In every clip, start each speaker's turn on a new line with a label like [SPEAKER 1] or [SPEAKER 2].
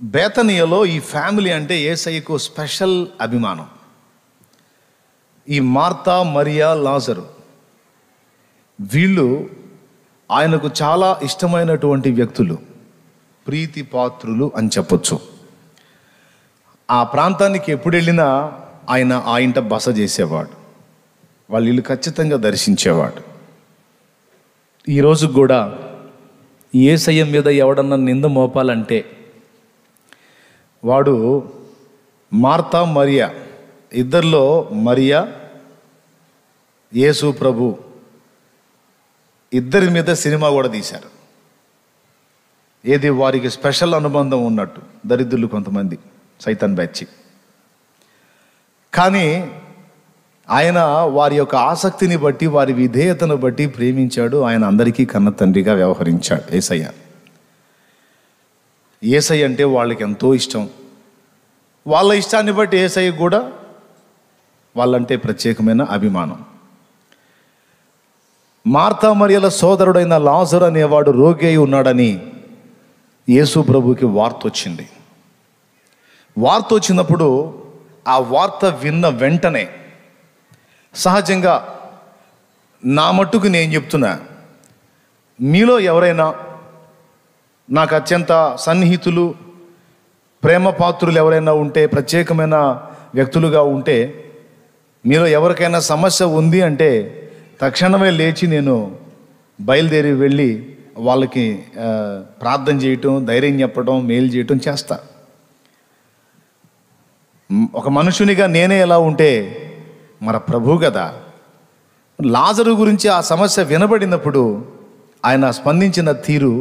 [SPEAKER 1] బేతనియలో ఈ ఫ్యామిలీ అంటే యేసయ్యకు స్పెషల్ అభిమానం. ఈ మార్తా, మరియా, లాజరు వీళ్ళు ఆయనకు చాలా ఇష్టమైనటువంటి వ్యక్తులు, ప్రీతి పాత్రులు అని చెప్పొచ్చు. ఆ ప్రాంతానికి ఎప్పుడు వెళ్ళినా ఆయన ఆ ఇంట బస చేసేవాడు, వాళ్ళ ఇల్లు ఖచ్చితంగా దర్శించేవాడు. ఈరోజు కూడా యేసయ్య మీద ఎవడన్నా నింద మోపాలంటే వాడు మార్తా, మరియా ఇద్దరిలో మరియా, యేసు ప్రభు ఇద్దరి మీద సినిమా కూడా తీశారు. ఏది వారికి స్పెషల్ అనుబంధం ఉన్నట్టు, దరిద్రులు కొంతమంది సైతాన్ బ్యాచ్. కానీ ఆయన వారి యొక్క ఆసక్తిని బట్టి, వారి విధేయతను బట్టి ప్రేమించాడు. ఆయన అందరికీ కన్న తండ్రిగా వ్యవహరించాడు. యేసయ్య అంటే వాళ్ళకి ఎంతో ఇష్టం. వాళ్ళ ఇష్టాన్ని బట్టి యేసయ్య కూడా వాళ్ళంటే ప్రత్యేకమైన అభిమానం. మార్తా మరియల సోదరుడైన లాజరు అనేవాడు రోగి అయి ఉన్నాడని యేసు ప్రభుకి వార్త వచ్చింది. వార్త వచ్చినప్పుడు ఆ వార్త విన్న వెంటనే, సహజంగా నా మట్టుకు నేను చెప్తున్నా, మీలో ఎవరైనా నాకు అత్యంత సన్నిహితులు, ప్రేమ పాత్రులు ఎవరైనా ఉంటే, ప్రత్యేకమైన వ్యక్తులుగా ఉంటే, మీలో ఎవరికైనా సమస్య ఉంది అంటే తక్షణమే లేచి నేను బయలుదేరి వెళ్ళి వాళ్ళకి ప్రార్థన చేయటం, ధైర్యం చెప్పడం, మేలు చేయటం చేస్తా. ఒక మనుషునిగా నేనే ఎలా ఉంటే మన ప్రభు కదా. లాజరు గురించి ఆ సమస్య వినబడినప్పుడు ఆయన స్పందించిన తీరు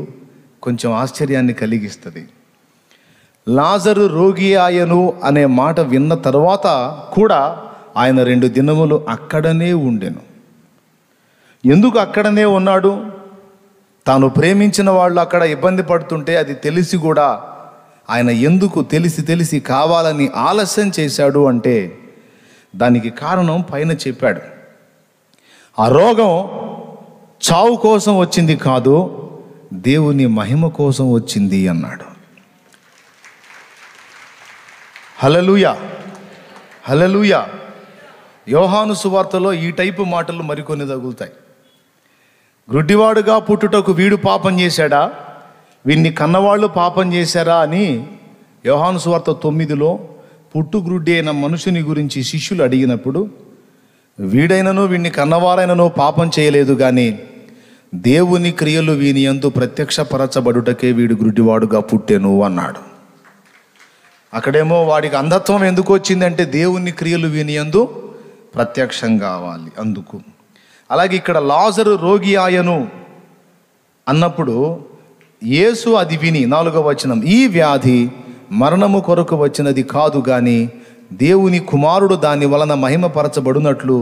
[SPEAKER 1] కొంచెం ఆశ్చర్యాన్ని కలిగిస్తుంది. లాజరు రోగి ఆయను అనే మాట విన్న తర్వాత కూడా ఆయన 2 దినములు అక్కడనే ఉండెను. ఎందుకు అక్కడనే ఉన్నాడు? తాను ప్రేమించిన వాళ్ళు అక్కడ ఇబ్బంది పడుతుంటే అది తెలిసి కూడా ఆయన ఎందుకు తెలిసి కావాలని ఆలస్యం చేశాడు అంటే దానికి కారణం పైన చెప్పాడు. ఆ రోగం చావు కోసం వచ్చింది కాదు, దేవుని మహిమ కోసం వచ్చింది అన్నాడు. హల్లెలూయా, హల్లెలూయా. యోహాను సువార్తలో ఈ టైపు మాటలు మరికొన్ని తగులుతాయి. గ్రుడ్డివాడుగా పుట్టుటకు వీడు పాపం చేశాడా, వీడిని కన్నవాళ్ళు పాపం చేశారా అని యోహాను సువార్త 9లో పుట్టుగ్రుడ్డి అయిన మనుషుని గురించి శిష్యులు అడిగినప్పుడు, వీడైనను వీడిని కన్నవారైనను పాపం చేయలేదు కానీ దేవుని క్రియలు వీని యందు ప్రత్యక్షపరచబడుటకే వీడు గ్రుడ్డివాడుగా పుట్టెను అన్నాడు. అక్కడేమో వాడికి అంధత్వం ఎందుకు వచ్చిందంటే దేవుని క్రియలు వీని యందు ప్రత్యక్షం కావాలి అందుకు. అలాగే ఇక్కడ లాజరు రోగి ఆయను అన్నప్పుడు యేసు అది విని 4వ వచనం, ఈ వ్యాధి మరణము కొరకు వచ్చినది కాదు కానీ దేవుని కుమారుడు దాని వలన మహిమపరచబడినట్లు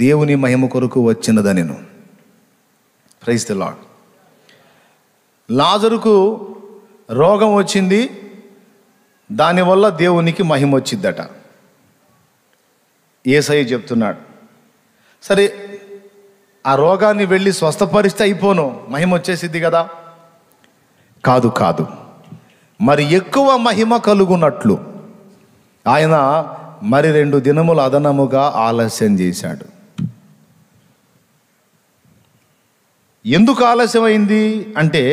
[SPEAKER 1] దేవుని మహిమ కొరకు వచ్చినదనెను. Praise the Lord. లాజరుకు రోగం వచ్చింది, దానివల్ల దేవునికి మహిమ వచ్చిద్దట. యేసయ్య చెప్తున్నాడు, సరే ఆ రోగాన్ని వెళ్ళి స్వస్థపరిస్తే అయిపోను, మహిమ వచ్చేసిద్ది కదా. కాదు, మరి ఎక్కువ మహిమ కలుగునట్లు ఆయన మరి 2 దినములు అదనముగా ఆలస్యం చేశాడు. ఎందుకు ఆలస్యమైంది అంటే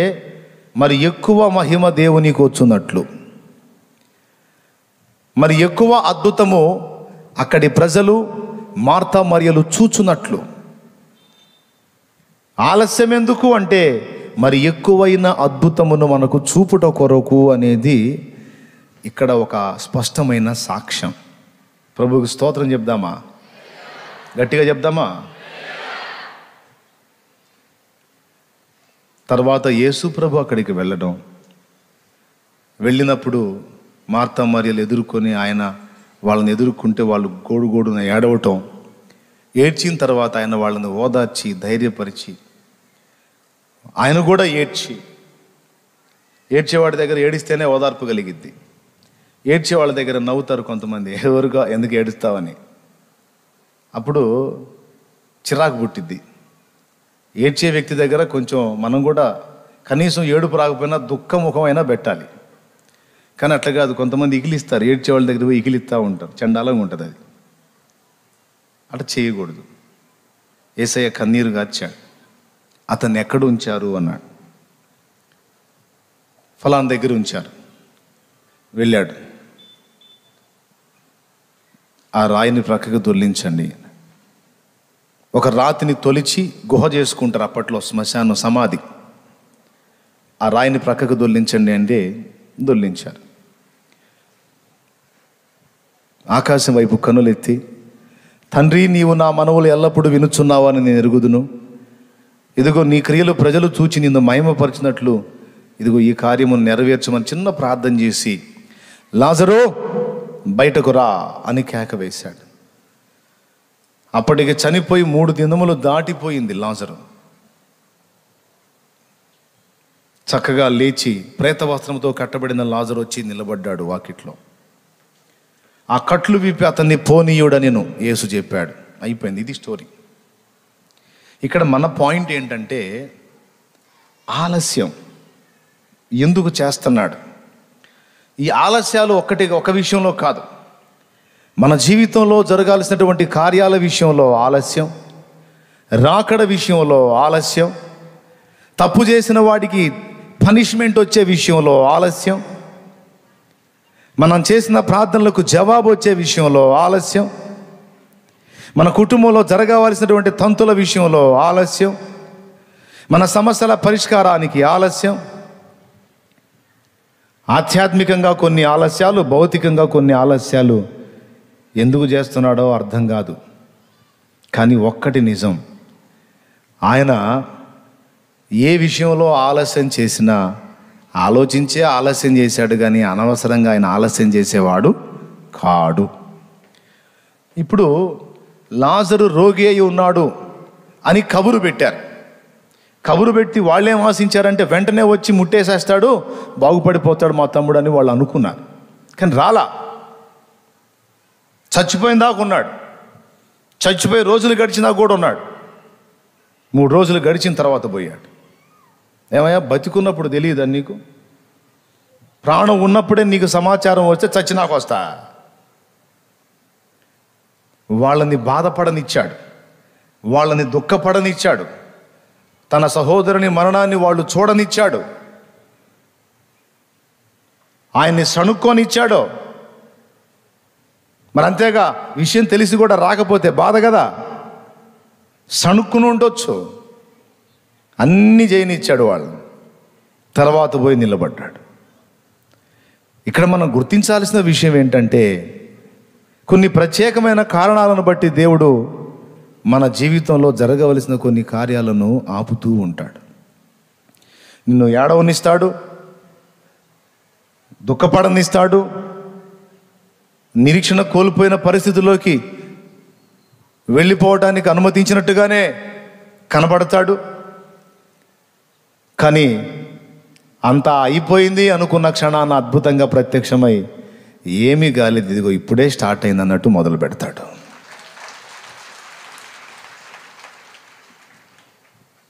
[SPEAKER 1] మరి ఎక్కువ మహిమ దేవునికి వచ్చున్నట్లు, మరి ఎక్కువ అద్భుతము అక్కడి ప్రజలు మార్తా మరియలు చూచున్నట్లు. ఆలస్యం ఎందుకు అంటే మరి ఎక్కువైన అద్భుతమును మనకు చూపుట కొరకు అనేది ఇక్కడ ఒక స్పష్టమైన సాక్ష్యం. ప్రభువుకి స్తోత్రం చెప్దామా? గట్టిగా చెప్దామా? తర్వాత యేసు ప్రభు అక్కడికి వెళ్ళినప్పుడు మార్తా మరియలు ఎదుర్కొని ఆయన వాళ్ళని ఎదుర్కొంటే వాళ్ళు గోడున ఏడవటం, ఏడ్చిన తర్వాత ఆయన వాళ్ళని ఓదార్చి ధైర్యపరిచి, ఆయన కూడా ఏడ్చేవాడి దగ్గర ఏడిస్తేనే ఓదార్పు కలిగిద్ది. ఏడ్చేవాళ్ళ దగ్గర నవ్వుతారు కొంతమంది, ఎవరుగా ఎందుకు ఏడుస్తావని. అప్పుడు చిరాకు పుట్టిద్ది. ఏడ్చే వ్యక్తి దగ్గర కొంచెం మనం కూడా కనీసం ఏడుపు రాకపోయినా దుఃఖముఖమైనా పెట్టాలి. కానీ అట్లా కాదు, కొంతమంది ఇగిలిస్తారు, ఏడ్చే వాళ్ళ దగ్గర పోయి ఇగిలిస్తూ ఉంటారు, చండాలంగా ఉంటుంది అది. అట్లా చేయకూడదు. యేసయ్య కన్నీరు గార్చాడు. అతన్ని ఎక్కడ ఉంచారు అన్నాడు. ఫలానా దగ్గర ఉంచారు. వెళ్ళాడు. ఆ రాయిని ప్రక్కకు దొర్లించండి. ఒక రాతిని తొలిచి గుహ చేసుకుంటారు అప్పట్లో, శ్మశానం, సమాధి. ఆ రాయిని ప్రక్కకు దొర్లించండి అంటే దొర్లించారు. ఆకాశం వైపు కన్నులెత్తి, తండ్రి, నీవు నా మనవులు ఎల్లప్పుడూ వినుచున్నావని నేను ఎరుగుదును. ఇదిగో నీ క్రియలు ప్రజలు చూచి నిన్ను మహిమపరిచినట్లు ఇదిగో ఈ కార్యమును నెరవేర్చమని చిన్న ప్రార్థన చేసి, లాజరు బయటకు రా అని కేక వేశాడు. అప్పటికి చనిపోయి 3 దినములు దాటిపోయింది లాజరు. చక్కగా లేచి ప్రేత వస్త్రంతో కట్టబడిన లాజరు వచ్చి నిలబడ్డాడు వాకిట్లో. ఆ కట్లు విప్పి అతన్ని పోనీయుడని యేసు చెప్పాడు. అయిపోయింది. ఇది స్టోరీ. ఇక్కడ మన పాయింట్ ఏంటంటే, ఆలస్యం ఎందుకు చేస్తున్నాడు? ఈ ఆలస్యాలు ఒక విషయంలో కాదు, మన జీవితంలో జరగాల్సినటువంటి కార్యాల విషయంలో ఆలస్యం, రాకడ విషయంలో ఆలస్యం, తప్పు చేసిన వాడికి పనిష్మెంట్ వచ్చే విషయంలో ఆలస్యం, మనం చేసిన ప్రార్థనలకు జవాబు వచ్చే విషయంలో ఆలస్యం, మన కుటుంబంలో జరగవలసినటువంటి తంతుల విషయంలో ఆలస్యం, మన సమస్యల పరిష్కారానికి ఆలస్యం. ఆధ్యాత్మికంగా కొన్ని ఆలస్యాలు, భౌతికంగా కొన్ని ఆలస్యాలు ఎందుకు చేస్తున్నాడో అర్థం కాదు. కానీ ఒక్కటి నిజం, ఆయన ఏ విషయంలో ఆలస్యం చేసినా ఆలోచించే ఆలస్యం చేశాడు, కానీ అనవసరంగా ఆయన ఆలస్యం చేసేవాడు కాడు. ఇప్పుడు లాజరు రోగి అయి ఉన్నాడు అని కబురు పెట్టారు. కబురు పెట్టి వాళ్ళేం ఆశించారంటే వెంటనే వచ్చి ముట్టేసేస్తాడు, బాగుపడిపోతాడు మా తమ్ముడు అని వాళ్ళు అనుకున్నారు. కానీ రాలా. చచ్చిపోయిన దాకా ఉన్నాడు. చచ్చిపోయి రోజులు గడిచినా కూడా ఉన్నాడు. 3 రోజులు గడిచిన తర్వాత పోయాడు. ఏమయ్యా, బతికున్నప్పుడు తెలియదా నీకు? ప్రాణం ఉన్నప్పుడే నీకు సమాచారం వస్తే చచ్చినాకు వస్తా. వాళ్ళని బాధపడనిచ్చాడు, వాళ్ళని దుఃఖపడనిచ్చాడు, తన సహోదరుని మరణాన్ని వాళ్ళు చూడనిచ్చాడు, ఆయన్ని సణుక్కొనిచ్చాడు. మరి అంతేగా, విషయం తెలిసి కూడా రాకపోతే బాధ కదా, సణుక్కుని ఉండొచ్చు. అన్నీ చేయనిచ్చాడు వాళ్ళని. తర్వాత పోయి నిలబడ్డాడు. ఇక్కడ మనం గుర్తించాల్సిన విషయం ఏంటంటే, కొన్ని ప్రత్యేకమైన కారణాలను బట్టి దేవుడు మన జీవితంలో జరగవలసిన కొన్ని కార్యాలను ఆపుతూ ఉంటాడు. నిన్ను ఏడవనిస్తాడు, దుఃఖపడనిస్తాడు, నిరీక్షణ కోల్పోయిన పరిస్థితుల్లోకి వెళ్ళిపోవడానికి అనుమతించినట్టుగానే కనబడతాడు. కానీ అంతా అయిపోయింది అనుకున్న క్షణాన అద్భుతంగా ప్రత్యక్షమై ఏమీ కాలేదు, ఇదిగో ఇప్పుడే స్టార్ట్ అయింది అన్నట్టు మొదలు పెడతాడు.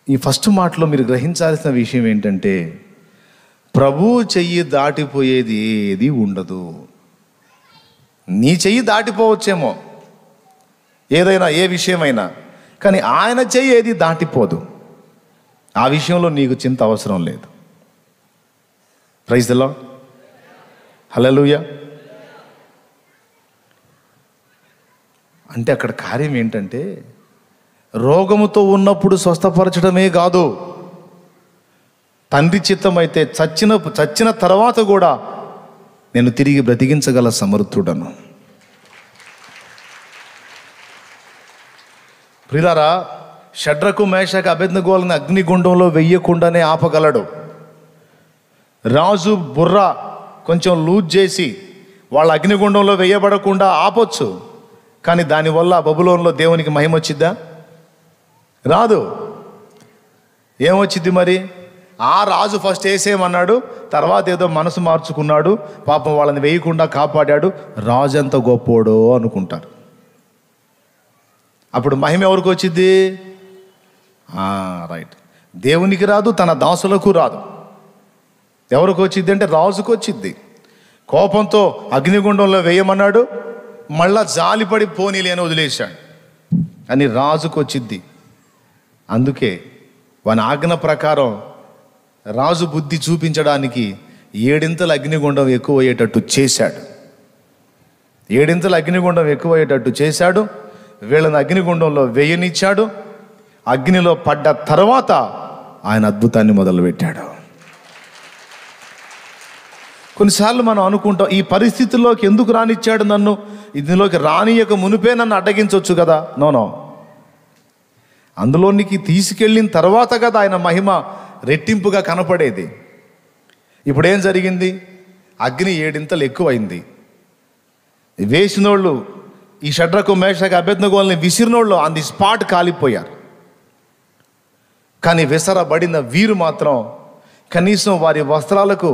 [SPEAKER 1] ఈ ఫస్ట్ మాటలో మీరు గ్రహించాల్సిన విషయం ఏంటంటే, ప్రభువు చెయ్యి దాటిపోయేది ఏది ఉండదు. నీ చెయ్యి దాటిపోవచ్చేమో ఏదైనా, ఏ విషయమైనా, కానీ ఆయన చెయ్యి ఏది దాటిపోదు. ఆ విషయంలో నీకు చింత అవసరం లేదు. ప్రైజ్ ది లార్డ్, హల్లెలూయా. అంటే అక్కడ కార్యం ఏంటంటే, రోగముతో ఉన్నప్పుడు స్వస్థపరచడమే కాదు, తండ్రి చిత్తం అయితే చచ్చిన తర్వాత కూడా నేను తిరిగి బ్రతికించగల సమర్థుడను. ప్రియులారా, షడ్రకు మేషకు అబేద్నెగోలను అగ్నిగుండంలో వెయ్యకుండానే ఆపగలడు. రాజు బుర్ర కొంచెం లూజ్ చేసి వాళ్ళ అగ్నిగుండంలో వేయబడకుండా ఆపొచ్చు, కానీ దానివల్ల బబులోనులో దేవునికి మహిమ వచ్చిద్దా? రాదు. ఏమొచ్చింది మరి? ఆ రాజు ఫస్ట్ వేసేయమన్నాడు, తర్వాత ఏదో మనసు మార్చుకున్నాడు, పాపం వాళ్ళని వేయకుండా కాపాడాడు, రాజు ఎంత గొప్పోడో అనుకుంటారు. అప్పుడు మహిమ ఎవరికి వచ్చింది? రైట్, దేవునికి రాదు, తన దాసులకు రాదు. ఎవరికి వచ్చింది అంటే రాజుకు వచ్చింది. కోపంతో అగ్నిగుండంలో వేయమన్నాడు, మళ్ళా జాలిపడి పోనీలే అని వదిలేశాడు. అని రాజుకు వచ్చిద్ది. అందుకే వాని ఆజ్ఞ ప్రకారం రాజు బుద్ధి చూపించడానికి 7 అగ్నిగుండం ఎక్కువయ్యేటట్టు చేశాడు. 7 అగ్నిగుండం ఎక్కువయ్యేటట్టు చేశాడు. వీళ్ళని అగ్నిగుండంలో వేయనిచ్చాడు. అగ్నిలో పడ్డ తర్వాత ఆయన అద్భుతాన్ని మొదలుపెట్టాడు. కొన్నిసార్లు మనం అనుకుంటాం, ఈ పరిస్థితుల్లోకి ఎందుకు రానిచ్చాడు నన్ను, ఇందులోకి రానియక మునిపే నన్ను అడ్డగించవచ్చు కదా. నో, అందులోనికి తీసుకెళ్ళిన తర్వాత కదా ఆయన మహిమ రెట్టింపుగా కనపడేది. ఇప్పుడేం జరిగింది? అగ్ని 7 ఎక్కువైంది. వేసినోళ్ళు, ఈ షడ్రకు మేషకు అబేద్నెగోల్ని విసిరినోళ్ళు ఆన్ ది స్పాట్ కాలిపోయారు. కానీ విసరబడిన వీరు మాత్రం కనీసం వారి వస్త్రాలకు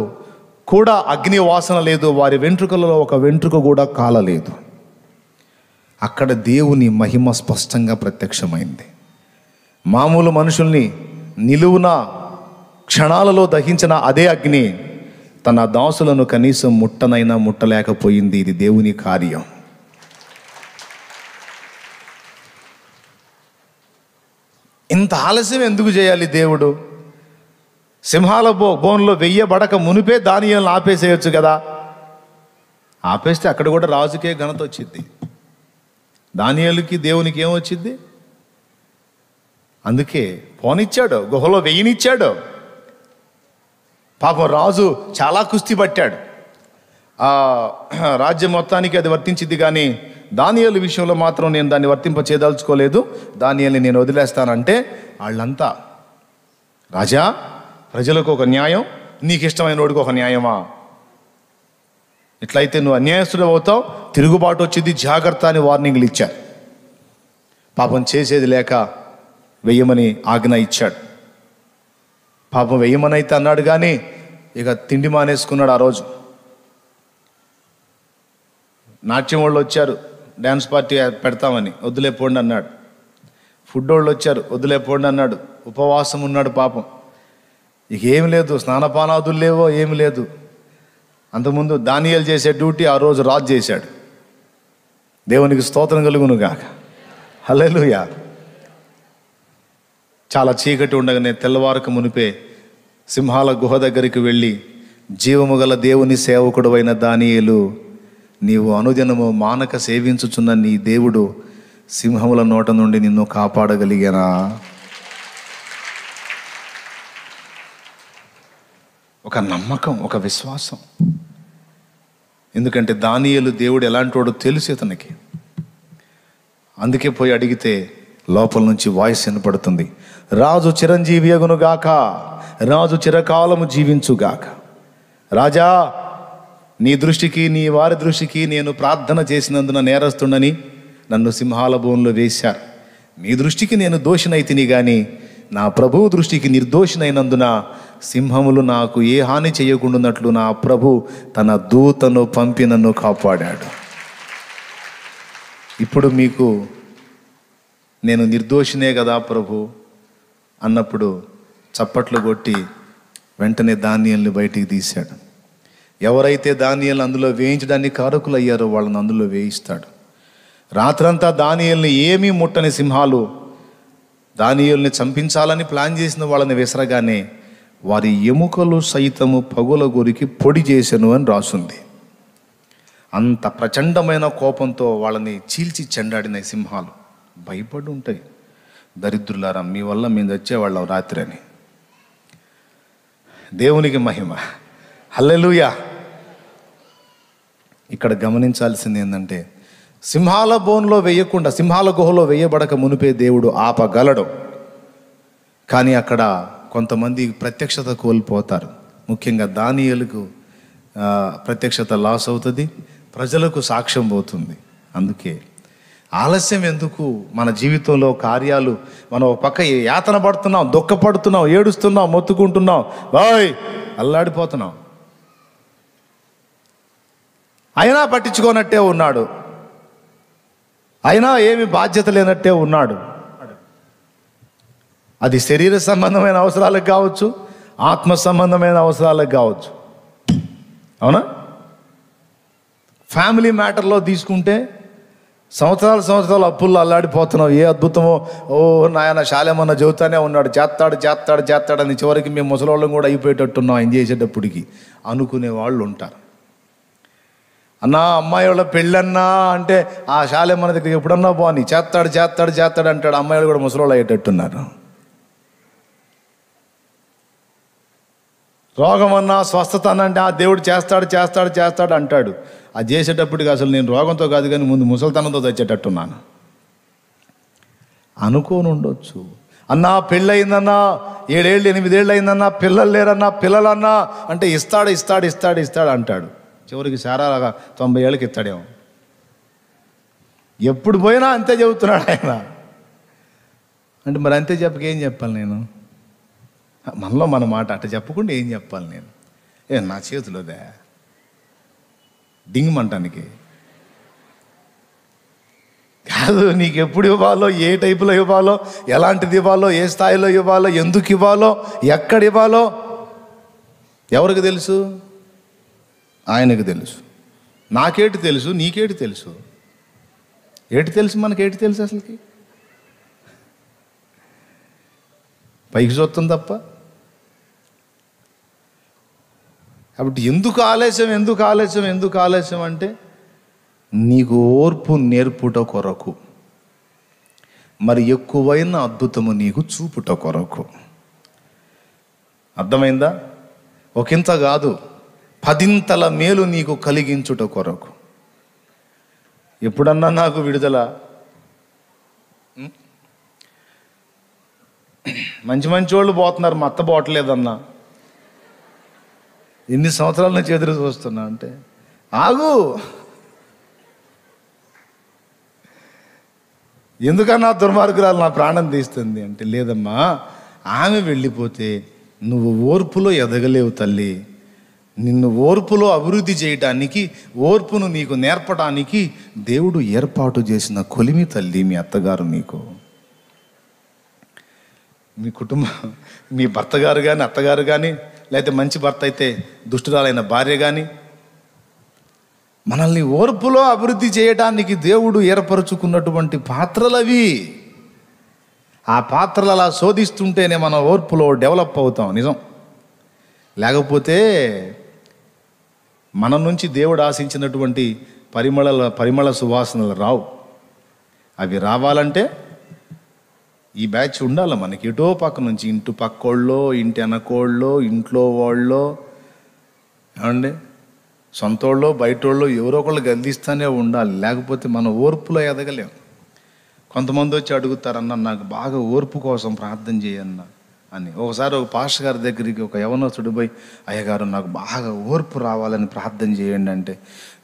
[SPEAKER 1] కూడా అగ్ని వాసన లేదు, వారి వెంట్రుకలలో ఒక వెంట్రుక కూడా కాలలేదు. అక్కడ దేవుని మహిమ స్పష్టంగా ప్రత్యక్షమైంది. మామూలు మనుషుల్ని నిలువున క్షణాలలో దహించిన అదే అగ్ని తన దాసులను కనీసం ముట్టనైనా ముట్టలేకపోయింది. ఇది దేవుని కార్యం. ఇంత ఆలస్యం ఎందుకు చేయాలి దేవుడు? సింహాల బోన్లో వెయ్యబడక మునిపే దానియేలును ఆపేసేయచ్చు కదా. ఆపేస్తే అక్కడ కూడా రాజుకే ఘనత వచ్చింది. దానియేలుకి దేవునికి ఏమొచ్చింది? అందుకే పోనిచ్చాడు, గుహలో వెయ్యనిచ్చాడు. పాపం రాజు చాలా కుస్తీ పట్టాడు. ఆ రాజ్యం మొత్తానికి అది వర్తించింది, కానీ దానియేలు విషయంలో మాత్రం నేను దాన్ని వర్తింప చేయదలుచుకోలేదు, దానియేలుని నేను వదిలేస్తానంటే వాళ్ళంతా, రాజా ప్రజలకు ఒక న్యాయం, నీకు ఇష్టమైన వాడికి ఒక న్యాయమా? ఇట్లయితే నువ్వు అన్యాయస్తుడు అవుతావు, తిరుగుబాటు వచ్చింది, జాగ్రత్త అని వార్నింగ్లు ఇచ్చారు. పాపం చేసేది లేక వెయ్యమని ఆజ్ఞ ఇచ్చాడు. పాపం వెయ్యమని అయితే అన్నాడు, కానీ ఇక తిండి మానేసుకున్నాడు. ఆ రోజు నాట్యం వాళ్ళు వచ్చారు, డ్యాన్స్ పార్టీ పెడతామని, వద్దులేపోండి అన్నాడు. ఫుడ్ వాళ్ళు వచ్చారు, వద్దులేపోండి అన్నాడు. ఉపవాసం ఉన్నాడు పాపం. ఇక ఏమి లేదు, స్నానపానాదులు లేవో ఏమి లేదు. అంతకుముందు దానియేలు చేసే డ్యూటీ ఆ రోజు రాజు చేశాడు. దేవునికి స్తోత్రం కలుగును గాక. హల్లెలూయా. చాలా చీకటి ఉండగానే తెల్లవారక మునిపే సింహాల గుహ దగ్గరికి వెళ్ళి, జీవము గల దేవుని సేవకుడు అయిన దానియేలు, నీవు అనుదినము మానక సేవించుచున్న నీ దేవుడు సింహముల నోట నుండి నిన్ను కాపాడగలిగానా? ఒక నమ్మకం, ఒక విశ్వాసం. ఎందుకంటే దానియేలు దేవుడు ఎలాంటి వాడో తెలుసు అతనికి. అందుకే పోయి అడిగితే లోపల నుంచి వాయిస్ వినపడుతుంది, రాజు చిరంజీవి అగునుగాక, రాజు చిరకాలము జీవించుగాక. రాజా, నీ దృష్టికి, నీ వారి దృష్టికి నేను ప్రార్థన చేసినందున నేరస్తుండని నన్ను సింహాల బోన్లో వేశారు. నీ దృష్టికి నేను దోషినైతిని, కానీ నా ప్రభువు దృష్టికి నిర్దోషినైనందున సింహములు నాకు ఏ హాని చేయకుండాన్నట్లు నా ప్రభు తన దూతను పంపి నన్ను కాపాడాడు. ఇప్పుడు మీకు నేను నిర్దోషినే కదా ప్రభు అన్నప్పుడు చప్పట్లు కొట్టి వెంటనే దానియేలుని బయటికి తీశాడు. ఎవరైతే దానియేలుని అందులో వేయించడానికి కారకులు అయ్యారో వాళ్ళని అందులో వేయిస్తాడు. రాత్రంతా దానియేలుని ఏమీ ముట్టని సింహాలు దానియేలుని చంపించాలని ప్లాన్ చేసిన వాళ్ళని విసరగానే వారి ఎముకలు సైతము పగుల గురికి పొడి చేసెను అని రాసుంది. అంత ప్రచండమైన కోపంతో వాళ్ళని చీల్చి చెండాడిన సింహాలు భయపడి ఉంటాయి. దరిద్రులారా, మీ వల్ల మేము చచ్చేవాళ్ళం రాత్రి అని. దేవునికి మహిమ. హల్లెలూయా. ఇక్కడ గమనించాల్సింది ఏంటంటే, సింహాల బోన్లో వేయకుండా, సింహాల గుహలో వేయబడక మునిపే దేవుడు ఆపగలడు. కానీ అక్కడ కొంతమంది ప్రత్యక్షత కోల్పోతారు. ముఖ్యంగా దానియేలుకు ప్రత్యక్షత లాస్ అవుతుంది, ప్రజలకు సాక్ష్యం పోతుంది. అందుకే ఆలస్యం ఎందుకు? మన జీవితంలో కార్యాలు మనం ఒక పక్క యాతన పడుతున్నాం, దుఃఖపడుతున్నాం, ఏడుస్తున్నాం, మొత్తుకుంటున్నాం, బాయ్ అల్లాడిపోతున్నాం, అయినా పట్టించుకోనట్టే ఉన్నాడు, అయినా ఏమి బాధ్యత లేనట్టే ఉన్నాడు. అది శరీర సంబంధమైన అవసరాలకు కావచ్చు, ఆత్మ సంబంధమైన అవసరాలకు కావచ్చు. అవునా? ఫ్యామిలీ మ్యాటర్లో తీసుకుంటే సంవత్సరాలు అప్పుల్లో అల్లాడిపోతున్నావు. ఏ అద్భుతమో, ఓ నాయన శాలేమన్న చెబుతానే ఉన్నాడు, చేస్తాడని చివరికి మేము ముసలోళ్ళం కూడా అయిపోయేటట్టున్నాం ఆయన చేసేటప్పటికి అనుకునే వాళ్ళు ఉంటారు. అన్నా అమ్మాయి వాళ్ళ పెళ్ళన్నా అంటే ఆ శాలేమన్న దగ్గరికి ఎప్పుడన్నా పోని చేస్తాడు అంటాడు. అమ్మాయిలు కూడా ముసలోళ్ళు అయ్యేటట్టున్నారు. రోగం అన్నా స్వస్థత అంటే ఆ దేవుడు చేస్తాడు అంటాడు. అది చేసేటప్పటికి అసలు నేను రోగంతో కాదు కానీ ముందు ముసలితనంతో తెచ్చేటట్టున్నాను అనుకోని ఉండొచ్చు. అన్నా పెళ్ళయిందన్నా 7 ఏళ్ళు 8 ఏళ్ళు అయిందన్నా పిల్లలు లేరన్నా, పిల్లలన్నా అంటే ఇస్తాడు అంటాడు. చివరికి సారాగా 90 ఏళ్ళకి ఇస్తాడేమో. ఎప్పుడు పోయినా అంతే చెబుతున్నాడు ఆయన. అంటే మరి అంతే చెప్పక ఏం చెప్పాలి నేను? మనలో మన మాట అట్ట చెప్పకుండా ఏం చెప్పాలి నేను? నా చేతిలోదే డింగమంటానికి కాదు. నీకు ఎప్పుడు ఇవ్వాలో, ఏ టైపులో ఇవ్వాలో, ఎలాంటిది ఇవ్వాలో, ఏ స్థాయిలో ఇవ్వాలో, ఎందుకు ఇవ్వాలో, ఎక్కడ ఇవ్వాలో ఎవరికి తెలుసు? ఆయనకు తెలుసు. నాకేటి తెలుసు, నీకేటి తెలుసు? ఏటి తెలుసు? మనకేటి తెలుసు అసలుకి? పైకి చూస్తాం తప్ప. కాబట్టి ఎందుకు ఆలస్యం అంటే నీకు ఓర్పు నేర్పుట కొరకు, మరి ఎక్కువైన అద్భుతము నీకు చూపుట కొరకు. అర్థమైందా? ఒకంత కాదు, 10 మేలు నీకు కలిగించుట కొరకు. ఎప్పుడన్నా నాకు విడుదల మంచి వాళ్ళు పోతున్నారు, మా అత్త పోవట్లేదన్నా. ఎన్ని సంవత్సరాల నుంచి ఎదురు చూస్తున్నా అంటే ఆగు, ఎందుకన్నా దుర్మార్గురాలు నా ప్రాణం తీస్తుంది అంటే, లేదమ్మా ఆమె వెళ్ళిపోతే నువ్వు ఓర్పులో ఎదగలేవు తల్లి. నిన్ను ఓర్పులో అభివృద్ధి చేయటానికి, ఓర్పును నీకు నేర్పడానికి దేవుడు ఏర్పాటు చేసిన కొలిమి తల్లి మీ అత్తగారు. నీకు మీ కుటుంబం, మీ భర్త గారు కానీ అత్తగారు కానీ, లేకపోతే మంచి భర్త అయితే దుష్టురాలైన భార్య కానీ, మనల్ని ఓర్పులో అభివృద్ధి చేయడానికి దేవుడు ఏర్పరచుకున్నటువంటి పాత్రలవి. ఆ పాత్రలు అలా శోధిస్తుంటేనే మన ఓర్పులో డెవలప్ అవుతాం. నిజం. లేకపోతే మన నుంచి దేవుడు ఆశించినటువంటి పరిమళ సువాసనలు రావు. అవి రావాలంటే ఈ బ్యాచ్ ఉండాలి మనకి. ఎటో పక్క నుంచి, ఇంటి పక్కోళ్ళో, ఇంటి వెనకోళ్ళో, ఇంట్లో వాళ్ళో, ఏమండి సొంతోళ్ళో బయటోళ్ళో ఎవరో ఒకళ్ళు గద్దిస్తూనే ఉండాలి. లేకపోతే మన ఓర్పులో ఎదగలేం. కొంతమంది వచ్చి అడుగుతారన్న, నాకు బాగా ఓర్పు కోసం ప్రార్థన చేయన్న అని. ఒకసారి ఒక పాస్టర్ గారి దగ్గరికి ఒక యవనస్తుడు పోయి, అయ్యగారు నాకు బాగా ఓర్పు రావాలని ప్రార్థన చేయండి అంటే,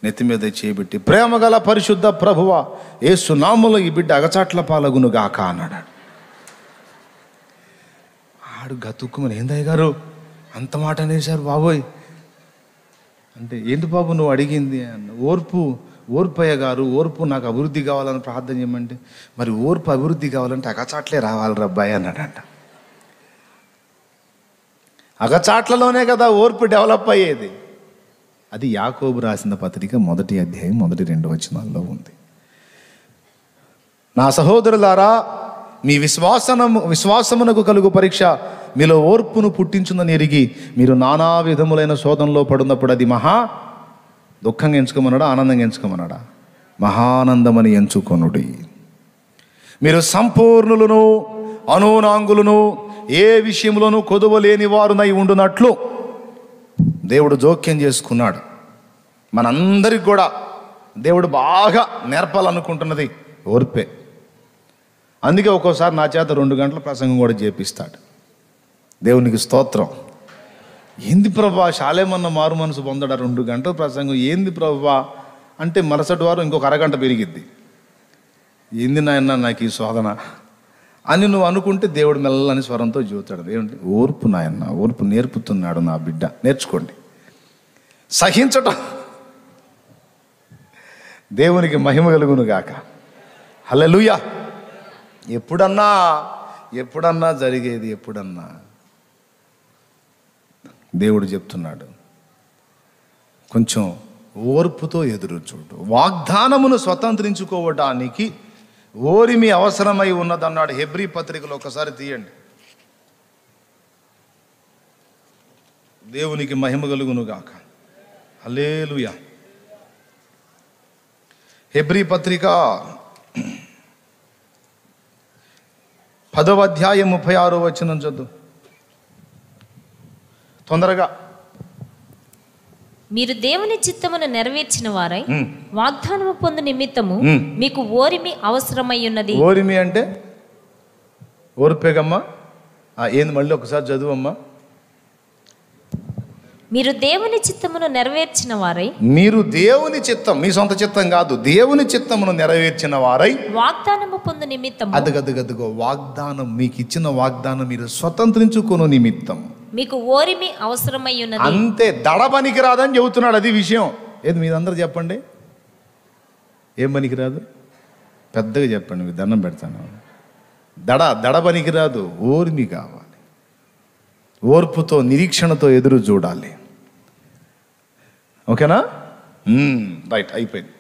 [SPEAKER 1] నెత్తి మీద చేయబెట్టి, ప్రేమగల పరిశుద్ధ ప్రభువా యేసు నామములో ఈ బిడ్డ అగచాట్ల పాలగును గాక అన్నాడు. ఆడు గతుక్కుమని, ఏందయ్య గారు అంత మాట అనేసారు బాబోయ్ అంటే, ఏంటి బాబు నువ్వు అడిగింది అన్న. ఓర్పు అయ్య గారు, ఓర్పు నాకు అభివృద్ధి కావాలని ప్రార్థన చేయమంటే, మరి ఓర్పు అభివృద్ధి కావాలంటే అగచాట్లే రావాలి రబ్బాయి అన్నాడంట. అగచాట్లలోనే కదా ఓర్పు డెవలప్ అయ్యేది. అది యాకోబు రాసిన పత్రిక 1వ అధ్యాయం 1-2 వచనాల్లో ఉంది. నా సహోదరులారా, మీ విశ్వాసమునకు కలుగు పరీక్ష మీలో ఓర్పును పుట్టించుందని ఎరిగి, మీరు నానా విధములైన శోధనలో పడినప్పుడు అది మహా దుఃఖంగా ఎంచుకోమన్నాడా, ఆనందంగా ఎంచుకోమన్నాడా? మహానందమని ఎంచుకొనుడి. మీరు సంపూర్ణులను అనూనాంగులను ఏ విషయంలోనూ కొదువలేని వారునై ఉండునట్లు దేవుడు జోక్యం చేసుకున్నాడు. మనందరికి కూడా దేవుడు బాగా నేర్పాలనుకుంటున్నది ఓర్పే. అందుకే ఒక్కోసారి నా చేత 2 గంటల ప్రసంగం కూడా చేపిస్తాడు. దేవునికి స్తోత్రం. ఏంది ప్రభా శాలేమన్న మారు మనసు పొందడా 2 గంటల ప్రసంగం ఏంది ప్రభా అంటే, మరుసటి వారం ఇంకొక అరగంట పెరిగిద్ది. ఏంది నాయన నాకు ఈ శోధన అని నువ్వు అనుకుంటే, దేవుడు మెల్లని స్వరంతో చూతాడు. ఏమంటే, ఓర్పు నాయన్న, ఓర్పు నేర్పుతున్నాడు నా బిడ్డ, నేర్చుకోండి. సహించటం దేవునికి మహిమ కలుగును గాక. హల్లెలూయా. ఎప్పుడన్నా జరిగేది, ఎప్పుడన్నా దేవుడు చెప్తున్నాడు, కొంచెం ఓర్పుతో ఎదురు చూడు. వాగ్దానమును స్వతంత్రించుకోవడానికి ఓరిమి అవసరమై ఉన్నదన్నాడు హెబ్రీ పత్రికలో. ఒకసారి తీయండి. దేవునికి మహిమ కలుగును గాక. హల్లెలూయా. హెబ్రీ పత్రిక 10వ అధ్యాయం 36వ వచనం చదువు తొందరగా.
[SPEAKER 2] మీరు దేవుని చిత్తమును నెరవేర్చిన వారై వాగ్దానము పొందు నిమిత్తము మీకు ఓరిమి అవసరమై ఉన్నది.
[SPEAKER 1] ఓరిమి అంటే ఓర్పేగమ్మా. ఏంది మళ్ళీ ఒకసారి చదువమ్మా.
[SPEAKER 2] మీరు దేవుని చిత్తమును నెరవేర్చిన వారై,
[SPEAKER 1] మీరు దేవుని చిత్తం, మీ సొంత చిత్తం కాదు, దేవుని చిత్తమును నెరవేర్చిన వారై
[SPEAKER 2] వాగ్దానము పొందు నిమిత్తము.
[SPEAKER 1] అదుగదుగదుగో వాగ్దానం, మీకు ఇచ్చిన వాగ్దానం మీరు స్వతంత్రించుకుని నిమిత్తం
[SPEAKER 2] మీకు ఓరిమి అవసరమై ఉన్నది.
[SPEAKER 1] అంతే. దడ పనికి రాదని చెబుతున్నాడు. అది విషయం. ఏది మీరందరూ చెప్పండి, ఏం పనికి రాదు? పెద్దగా చెప్పండి, మీరు దండం పెడతాను. దడ పనికి రాదు, ఓర్మి కావాలి. ఓర్పుతో నిరీక్షణతో ఎదురు చూడాలి. ఓకేనా? రైట్, అయిపోయింది.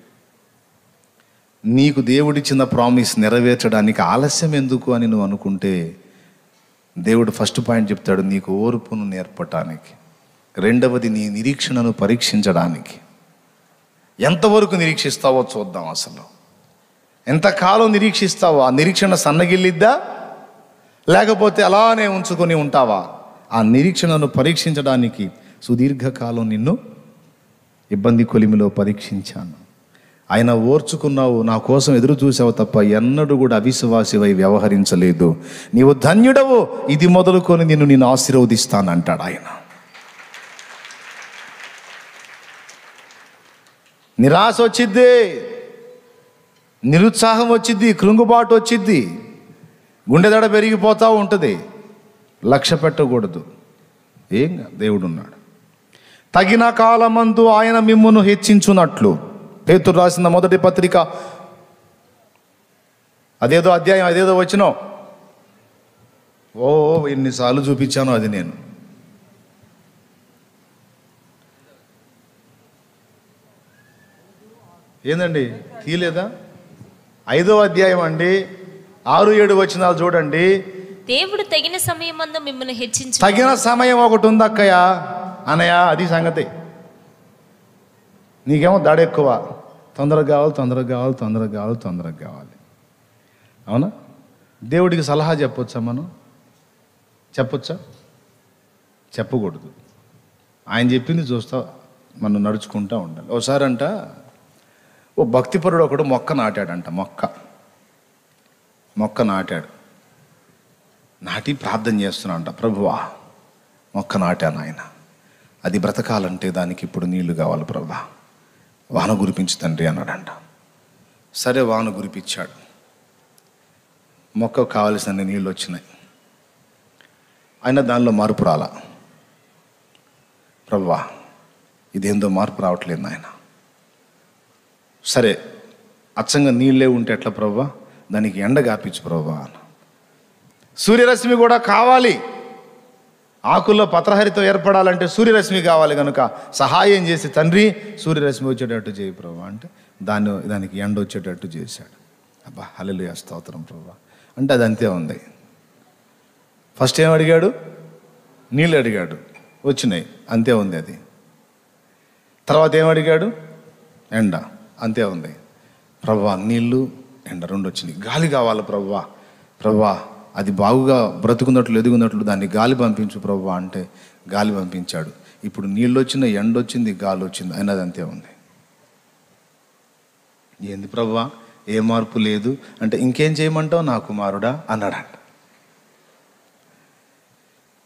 [SPEAKER 1] నీకు దేవుడిచ్చిన ప్రామిస్ నెరవేర్చడానికి ఆలస్యం ఎందుకు అని నువ్వు అనుకుంటే, దేవుడు ఫస్ట్ పాయింట్ చెప్తాడు, నీకు ఓర్పును నేర్పటానికి. రెండవది, నీ నిరీక్షణను పరీక్షించడానికి. ఎంతవరకు నిరీక్షిస్తావో చూద్దాం. అసలు ఎంతకాలం నిరీక్షిస్తావో? ఆ నిరీక్షణ సన్నగిల్లిద్దా, లేకపోతే అలానే ఉంచుకొని ఉంటావా? ఆ నిరీక్షణను పరీక్షించడానికి సుదీర్ఘకాలం నిన్ను ఇబ్బంది కొలిమిలో పరీక్షించాను. ఆయన ఓర్చుకున్నావు, నా కోసం ఎదురు చూసావు తప్ప ఎన్నడూ కూడా అవిశ్వాసివై వ్యవహరించలేదు. నీవు ధన్యుడవు, ఇది మొదలుకొని నేను ఆశీర్వదిస్తానంటాడు ఆయన. నిరాశ వచ్చిద్ది, నిరుత్సాహం వచ్చిద్ది, కృంగుబాటు వచ్చిద్ది, గుండెదడ పెరిగిపోతూ ఉంటుంది. లక్ష్య పెట్టకూడదు. ఏం దేవుడు ఉన్నాడు. తగిన కాలమందు ఆయన మిమ్మును హెచ్చించున్నట్లు. పేతురు రాసిన మొదటి పత్రిక అదేదో అధ్యాయం అదేదో వచ్చినో ఎన్నిసార్లు చూపించానో అది నేను. ఏందండి తీయలేదా? 5వ అధ్యాయం అండి, 6-7 వచనాలు చూడండి.
[SPEAKER 2] దేవుడు తగిన సమయమందు మిమ్మల్ని హెచ్చించు. తగిన
[SPEAKER 1] సమయం ఒకటి ఉంది అక్కయ్య, అనయ్య, అది సంగతి. నీకేమో దడ ఎక్కువ, తొందరగా కావాలి. అవునా? దేవుడికి సలహా చెప్పొచ్చా మనం? చెప్పొచ్చా? చెప్పకూడదు. ఆయన చెప్పింది చూస్తా మనం నడుచుకుంటూ ఉండాలి. ఒకసారి అంట ఓ భక్తిపరుడు ఒకడు మొక్క నాటాడంట. మొక్క నాటాడు. నాటి ప్రార్థన చేస్తున్నాడంట, ప్రభువా మొక్క నాటాను ఆయన, అది బ్రతకాలంటే దానికి ఇప్పుడు నీళ్లు కావాలి ప్రభువా, వాన కురిపించు తండ్రి అన్నాడంట. సరే, వాన కురిపించాడు. మొక్కకు కావలసిన నీళ్ళు వచ్చినాయి. అయినా దానిలో మార్పు రాలా. ప్రభువా ఇదేందో మార్పు రావట్లేదు నాయన. సరే, అచ్చంగా నీళ్ళే ఉంటే ఎట్లా ప్రభువా, దానికి ఎండ కాపించు ప్రభువా అన్న. సూర్యరశ్మి కూడా కావాలి. ఆకుల్లో పత్రహరితో ఏర్పడాలంటే సూర్యరశ్మి కావాలి కనుక సహాయం చేసి తండ్రి సూర్యరశ్మి వచ్చేటట్టు చేయి ప్రభు అంటే దానికి ఎండ వచ్చేటట్టు చేశాడు. అబ్బా హల్లెలూయా, స్తోత్రం ప్రభు అంటే అది అంతే ఉంది. ఫస్ట్ ఏం అడిగాడు? నీళ్ళు అడిగాడు, వచ్చినాయి, అంతే ఉంది అది. తర్వాత ఏం అడిగాడు? ఎండ, అంతే ఉంది. ప్రభువా నీళ్ళు ఎండ రెండు వచ్చినాయి. గాలి కావాలి ప్రభువా అది బాగుగా బ్రతుకున్నట్లు ఎదుగున్నట్లు దాన్ని గాలి పంపించు ప్రభువా అంటే గాలి పంపించాడు. ఇప్పుడు నీళ్ళు వచ్చినాయి, ఎండ వచ్చింది, గాలి వచ్చింది, అయినా అది అంతే ఉంది. ఏంది ప్రభువా ఏ మార్పు లేదు అంటే, ఇంకేం చేయమంటావు నా కుమారుడా అన్నాడంట.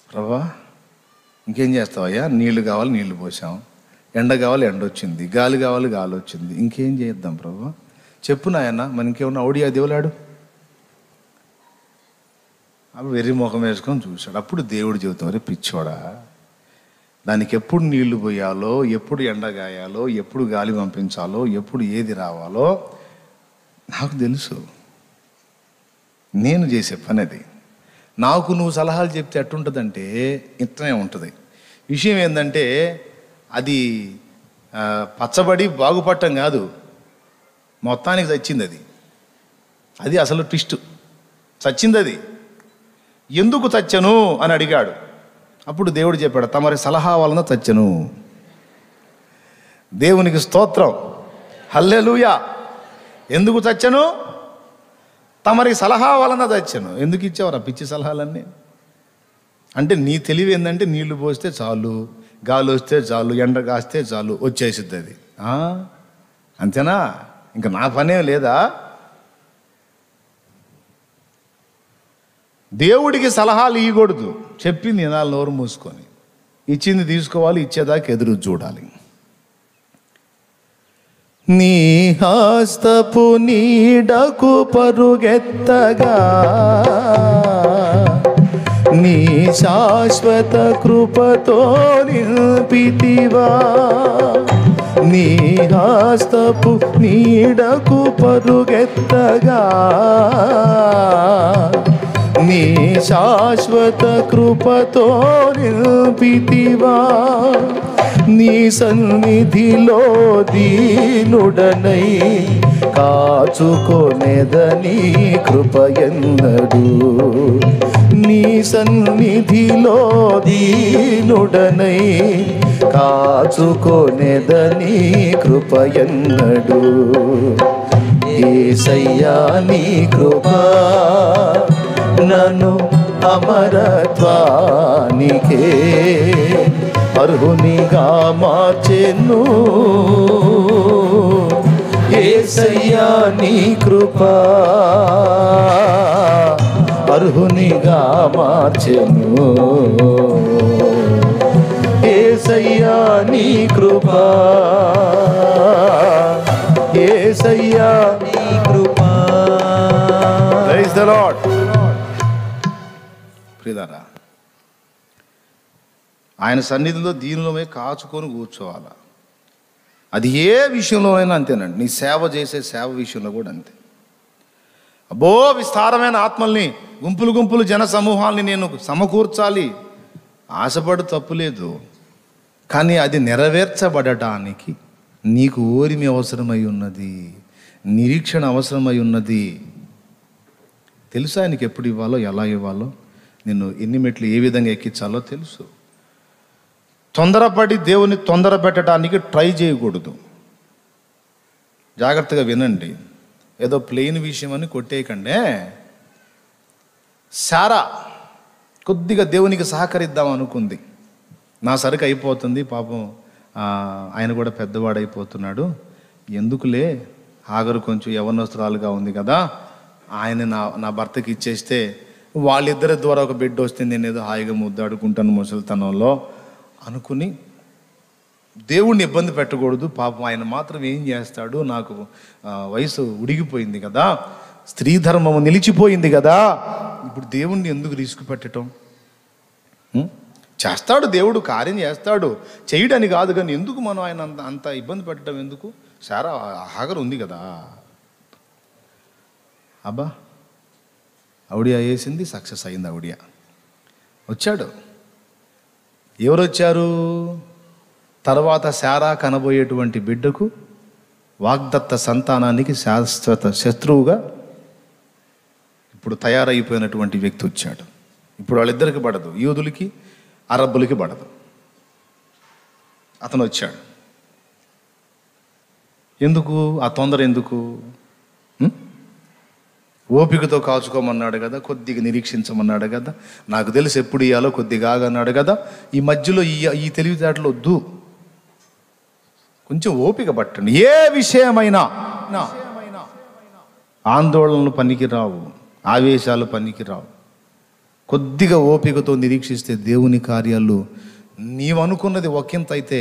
[SPEAKER 1] ప్రభువా ఇంకేం చేస్తావయ్యా, నీళ్లు కావాలి నీళ్లు పోసాం, ఎండ కావాలి ఎండ వచ్చింది, గాలి కావాలి గాలి వచ్చింది, ఇంకేం చేద్దాం ప్రభువా చెప్పు నాయన, మన ఇంకేమన్నా ఔడియా దేవులాడు. అప్పుడు వెర్రి ముఖం వేసుకొని చూశాడు. అప్పుడు దేవుడు చెబుతాం, రే పిచ్చోడా, దానికి ఎప్పుడు నీళ్లు పోయాలో, ఎప్పుడు ఎండ గాయాలో, ఎప్పుడు గాలి పంపించాలో, ఎప్పుడు ఏది రావాలో నాకు తెలుసు. నేను చేసే పని అది. నాకు నువ్వు సలహాలు చెప్తే ఎట్టుంటుందంటే ఇట్లనే ఉంటుంది. విషయం ఏంటంటే అది పచ్చబడి బాగుపడటం కాదు, మొత్తానికి చచ్చింది అది. అది అసలు ట్విస్ట్. చచ్చింది అది. ఎందుకు చచ్చను అని అడిగాడు. అప్పుడు దేవుడు చెప్పాడు, తమరి సలహా వలన చచ్చను. దేవునికి స్తోత్రం, హల్లెలూయా. ఎందుకు చచ్చను? తమరి సలహా వలన చచ్చను. ఎందుకు ఇచ్చావురా పిచ్చి సలహాలన్నీ? అంటే నీ తెలివి ఏంటంటే నీళ్లు పోస్తే చాలు, గాలి వస్తే చాలు, ఎండ కాస్తే చాలు, వచ్చేసిద్ది అది. అంతేనా? ఇంకా నా పనే లేదా? దేవుడికి సలహాలు ఇవ్వకూడదు. చెప్పింది వినాలి నోరు మూసుకొని, ఇచ్చింది తీసుకోవాలి, ఇచ్చేదాకా ఎదురు చూడాలి. నీ హస్తపు నీడకు పరుగెత్తగా నీ శాశ్వత కృపతో నిలిపితివా. నీ హస్తపు నీడకు పరుగెత్తగా నీ శాశ్వత కృపతో నిలిపితివా. నీ సన్నిధిలో దీనుడనై కాచుకొనెదని కృపయన్నడు. నీ సన్నిధిలో దీనుడనై కాచుకొనెదని కృపయన్నడు. యేసయ్యా నీ కృప నన్ను అమరత్వానికే అర్హునిగా మార్చెను. యేసయ్యా నీ కృప అర్హునిగా మార్చెను. యేసయ్యా నీ కృప, యేసయ్యా నీ కృప. Praise the Lord. ప్రియరా, ఆయన సన్నిధిలో దీనిలోనే కాచుకొని కూర్చోవాలా. అది ఏ విషయంలోనైనా అంతేనండి. నీ సేవ చేసే సేవ విషయంలో కూడా అంతే. అబ్బో విస్తారమైన ఆత్మల్ని, గుంపులు గుంపులు జన సమూహాల్ని నేను సమకూర్చాలి, ఆశపడు తప్పులేదు. కానీ అది నెరవేర్చబడటానికి నీకు ఓరిమి అవసరమై ఉన్నది, నిరీక్షణ అవసరమై ఉన్నది. తెలుసా ఆయనకి ఎప్పుడు ఇవ్వాలో, ఎలా ఇవ్వాలో, నిన్ను ఎన్ని మెట్లు ఏ విధంగా ఎక్కించాలో తెలుసు. తొందరపడి దేవుని తొందర పెట్టడానికి ట్రై చేయకూడదు. జాగ్రత్తగా వినండి. ఏదో ప్లెయిన్ విషయం అని కొట్టేయకండే. సారా కొద్దిగా దేవునికి సహకరిద్దాం అనుకుంది. నా సరుకు అయిపోతుంది, పాపం ఆయన కూడా పెద్దవాడైపోతున్నాడు, ఎందుకులే హాగరు కొంచెం యవనస్తురాలుగా ఉంది కదా, ఆయన నా భర్తకి ఇచ్చేస్తే వాళ్ళిద్దరి ద్వారా ఒక బిడ్డ వస్తే నేను ఏదో హాయిగా ముద్దాడుకుంటాను ముసలితనంలో అనుకుని దేవుణ్ణి ఇబ్బంది పెట్టకూడదు. పాపం ఆయన మాత్రం ఏం చేస్తాడు, నాకు వయసు ఉడిగిపోయింది కదా, స్త్రీ ధర్మము నిలిచిపోయింది కదా, ఇప్పుడు దేవుణ్ణి ఎందుకు రిస్క్ పెట్టడం? చేస్తాడు దేవుడు, కార్యం చేస్తాడు, చేయడని కాదు, కానీ ఎందుకు మనం ఆయన అంత ఇబ్బంది పెట్టడం ఎందుకు? సారా హాగరు ఉంది కదా. అబ్బా ఆవిడియా వేసింది, సక్సెస్ అయింది. ఆవిడియా వచ్చాడు. ఎవరు వచ్చారు? తర్వాత శారా కనబోయేటువంటి బిడ్డకు, వాగ్దత్త సంతానానికి శాశ్వత శత్రువుగా ఇప్పుడు తయారైపోయినటువంటి వ్యక్తి వచ్చాడు. ఇప్పుడు వాళ్ళిద్దరికి పడదు, యూదులకి అరబ్బులకి పడదు. అతను వచ్చాడు. ఎందుకు ఆ తొందర? ఎందుకు? ఓపికతో కాచుకోమన్నాడు కదా, కొద్దిగా నిరీక్షించమన్నాడు కదా, నాకు తెలిసి ఎప్పుడు ఇయ్యాలో కొద్దిగా ఆగన్నాడు కదా. ఈ మధ్యలో ఈ తెలివితేటలు వద్దు, కొంచెం ఓపిక పట్టండి. ఏ విషయమైనా ఆందోళనలు పనికి రావు, ఆవేశాలు పనికి రావు. కొద్దిగా ఓపికతో నిరీక్షిస్తే దేవుని కార్యాలు నీవనుకున్నది ఒకంత అయితే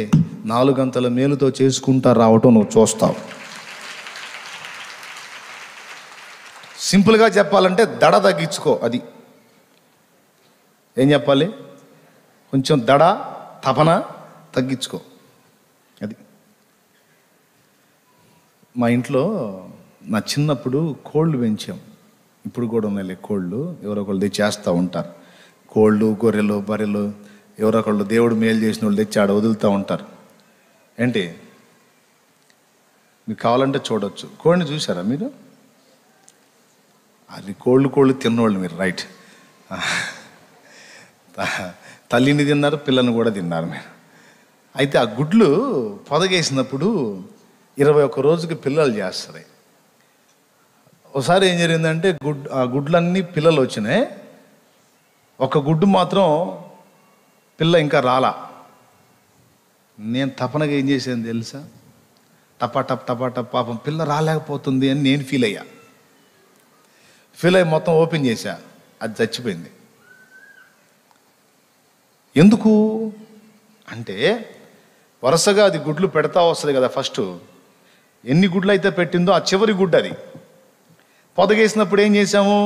[SPEAKER 1] 4 గంటల మేలుతో చేసుకుంటా రావటం నువ్వు చూస్తావు. సింపుల్గా చెప్పాలంటే దడ తగ్గించుకో. అది ఏం చెప్పాలి? కొంచెం దడ తపన తగ్గించుకో. అది మా ఇంట్లో నా చిన్నప్పుడు కోళ్ళు పెంచాం. ఇప్పుడు కూడా ఉన్నాయి కోళ్ళు, ఎవరొకళ్ళు తెచ్చేస్తూ ఉంటారు. కోళ్ళు, గొర్రెలు, బర్రెలు ఎవరొకళ్ళు దేవుడు మేలు చేసిన వాళ్ళు తెచ్చి ఆడ వదులుతూ ఉంటారు. ఏంటి మీకు కావాలంటే చూడొచ్చు. కోడిని చూసారా మీరు? అది కోళ్ళు తిన్నోళ్ళు మీరు, రైట్. తల్లిని తిన్నారు, పిల్లని కూడా తిన్నారు మీరు. అయితే ఆ గుడ్లు పొదగేసినప్పుడు 21 రోజుకి పిల్లలు చేస్తుంది. ఒకసారి ఏం జరిగిందంటే ఆ గుడ్లన్నీ పిల్లలు వచ్చినాయి, ఒక గుడ్డు మాత్రం పిల్ల ఇంకా రాలా. నేను తపనగా ఏం చేశాను తెలుసా? టపా పాపం పిల్ల రాలేకపోతుంది అని నేను ఫీల్ అయ్యి మొత్తం ఓపెన్ చేశా. అది చచ్చిపోయింది. ఎందుకు అంటే వరుసగా అది గుడ్లు పెడతా వస్తుంది కదా. ఫస్ట్ ఎన్ని గుడ్లు అయితే పెట్టిందో ఆ చివరి గుడ్డు అది. పొదగేసినప్పుడు ఏం చేసాము?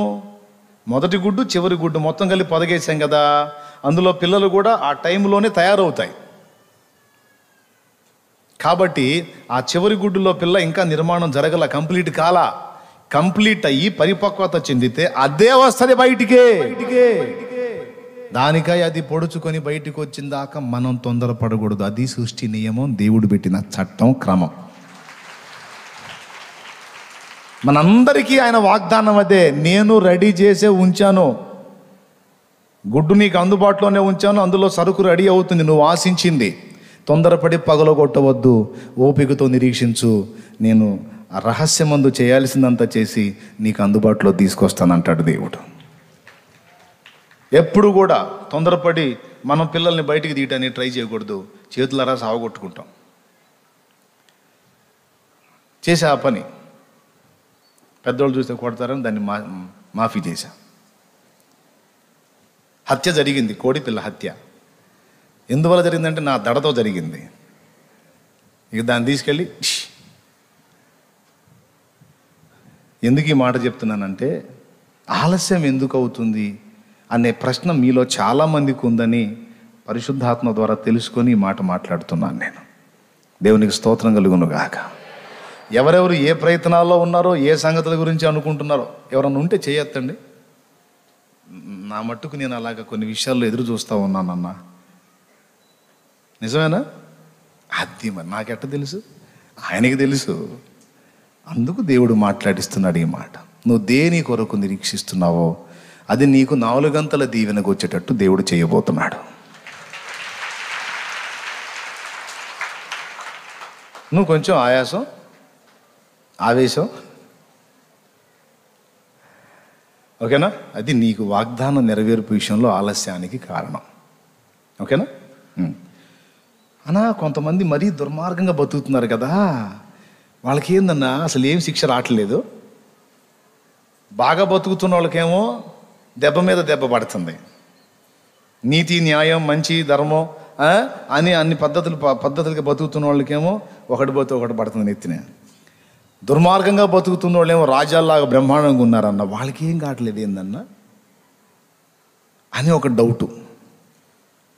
[SPEAKER 1] మొదటి గుడ్డు చివరి గుడ్డు మొత్తం కలిపి పొదగేసాం కదా. అందులో పిల్లలు కూడా ఆ టైంలోనే తయారవుతాయి. కాబట్టి ఆ చివరి గుడ్డులో పిల్ల ఇంకా నిర్మాణం జరగల, కంప్లీట్ అయ్యి పరిపక్వత చెందితే అదే వస్తుంది బయటికే. దానికై అది పొడుచుకొని బయటికి వచ్చిన దాకా మనం తొందరపడకూడదు. అది సృష్టి నియమం, దేవుడు పెట్టిన చట్టం, క్రమం. మనందరికీ ఆయన వాగ్దానం అదే, నేను రెడీ చేసే ఉంచాను, గుడ్డు నీకు అందుబాటులోనే ఉంచాను, అందులో సరుకు రెడీ అవుతుంది, నువ్వు ఆశించింది. తొందరపడి పగలగొట్టవద్దు, ఓపికతో నిరీక్షించు, నేను ఆ రహస్యమందు చేయాల్సిందంతా చేసి నీకు అందుబాటులో తీసుకొస్తానంటాడు దేవుడు. ఎప్పుడు కూడా తొందరపడి మనం పిల్లల్ని బయటికి తీయటానికి ట్రై చేయకూడదు. చేతులారా సావగొట్టుకుంటాం. చేసే ఆ పని పెద్దోళ్ళు చూస్తే కొడతారని దాన్ని మాఫీ చేశా. హత్య జరిగింది, కోడి పిల్ల హత్య. ఎందువల్ల జరిగిందంటే నా దడతో జరిగింది. ఇక దాన్ని తీసుకెళ్ళి ఎందుకు ఈ మాట చెప్తున్నానంటే, ఆలస్యం ఎందుకు అవుతుంది అనే ప్రశ్న మీలో చాలామందికి ఉందని పరిశుద్ధాత్మ ద్వారా తెలుసుకొని ఈ మాట మాట్లాడుతున్నాను నేను. దేవునికి స్తోత్రం కలుగును గాక. ఎవరెవరు ఏ ప్రయత్నాల్లో ఉన్నారో, ఏ సంగతుల గురించి అనుకుంటున్నారో ఎవరన్నా ఉంటే చేయొద్దండి. నా మట్టుకు నేను అలాగ కొన్ని విషయాల్లో ఎదురు చూస్తూ ఉన్నానన్నా. నిజమేనా? అది మరి నాకెట్ట తెలుసు? ఆయనకి తెలుసు. అందుకు దేవుడు మాట్లాడిస్తున్నాడు ఈ మాట. నువ్వు దేని కొరకు నిరీక్షిస్తున్నావో అది నీకు 4 గంటల దీవెనకు వచ్చేటట్టు దేవుడు చేయబోతున్నాడు. నువ్వు కొంచెం ఆయాసం, ఆవేశం, ఓకేనా, అది నీకు వాగ్దానం నెరవేర్పు విషయంలో ఆలస్యానికి కారణం. ఓకేనా? అన్నా కొంతమంది మరీ దుర్మార్గంగా బతుకుతున్నారు కదా, వాళ్ళకి ఏందన్నా అసలు ఏం శిక్ష రావట్లేదు. బాగా బతుకుతున్న వాళ్ళకేమో దెబ్బ మీద దెబ్బ పడుతుంది. నీతి, న్యాయం, మంచి, ధర్మం అని అన్ని పద్ధతులుగా బతుకుతున్న వాళ్ళకేమో ఒకటి పోతే ఒకటి పడుతుంది నెత్తినే. దుర్మార్గంగా బతుకుతున్న వాళ్ళేమో రాజ్యాల్లాగా బ్రహ్మాండంగా ఉన్నారన్న, వాళ్ళకి ఏం కావట్లేదు ఏందన్నా అని ఒక డౌటు.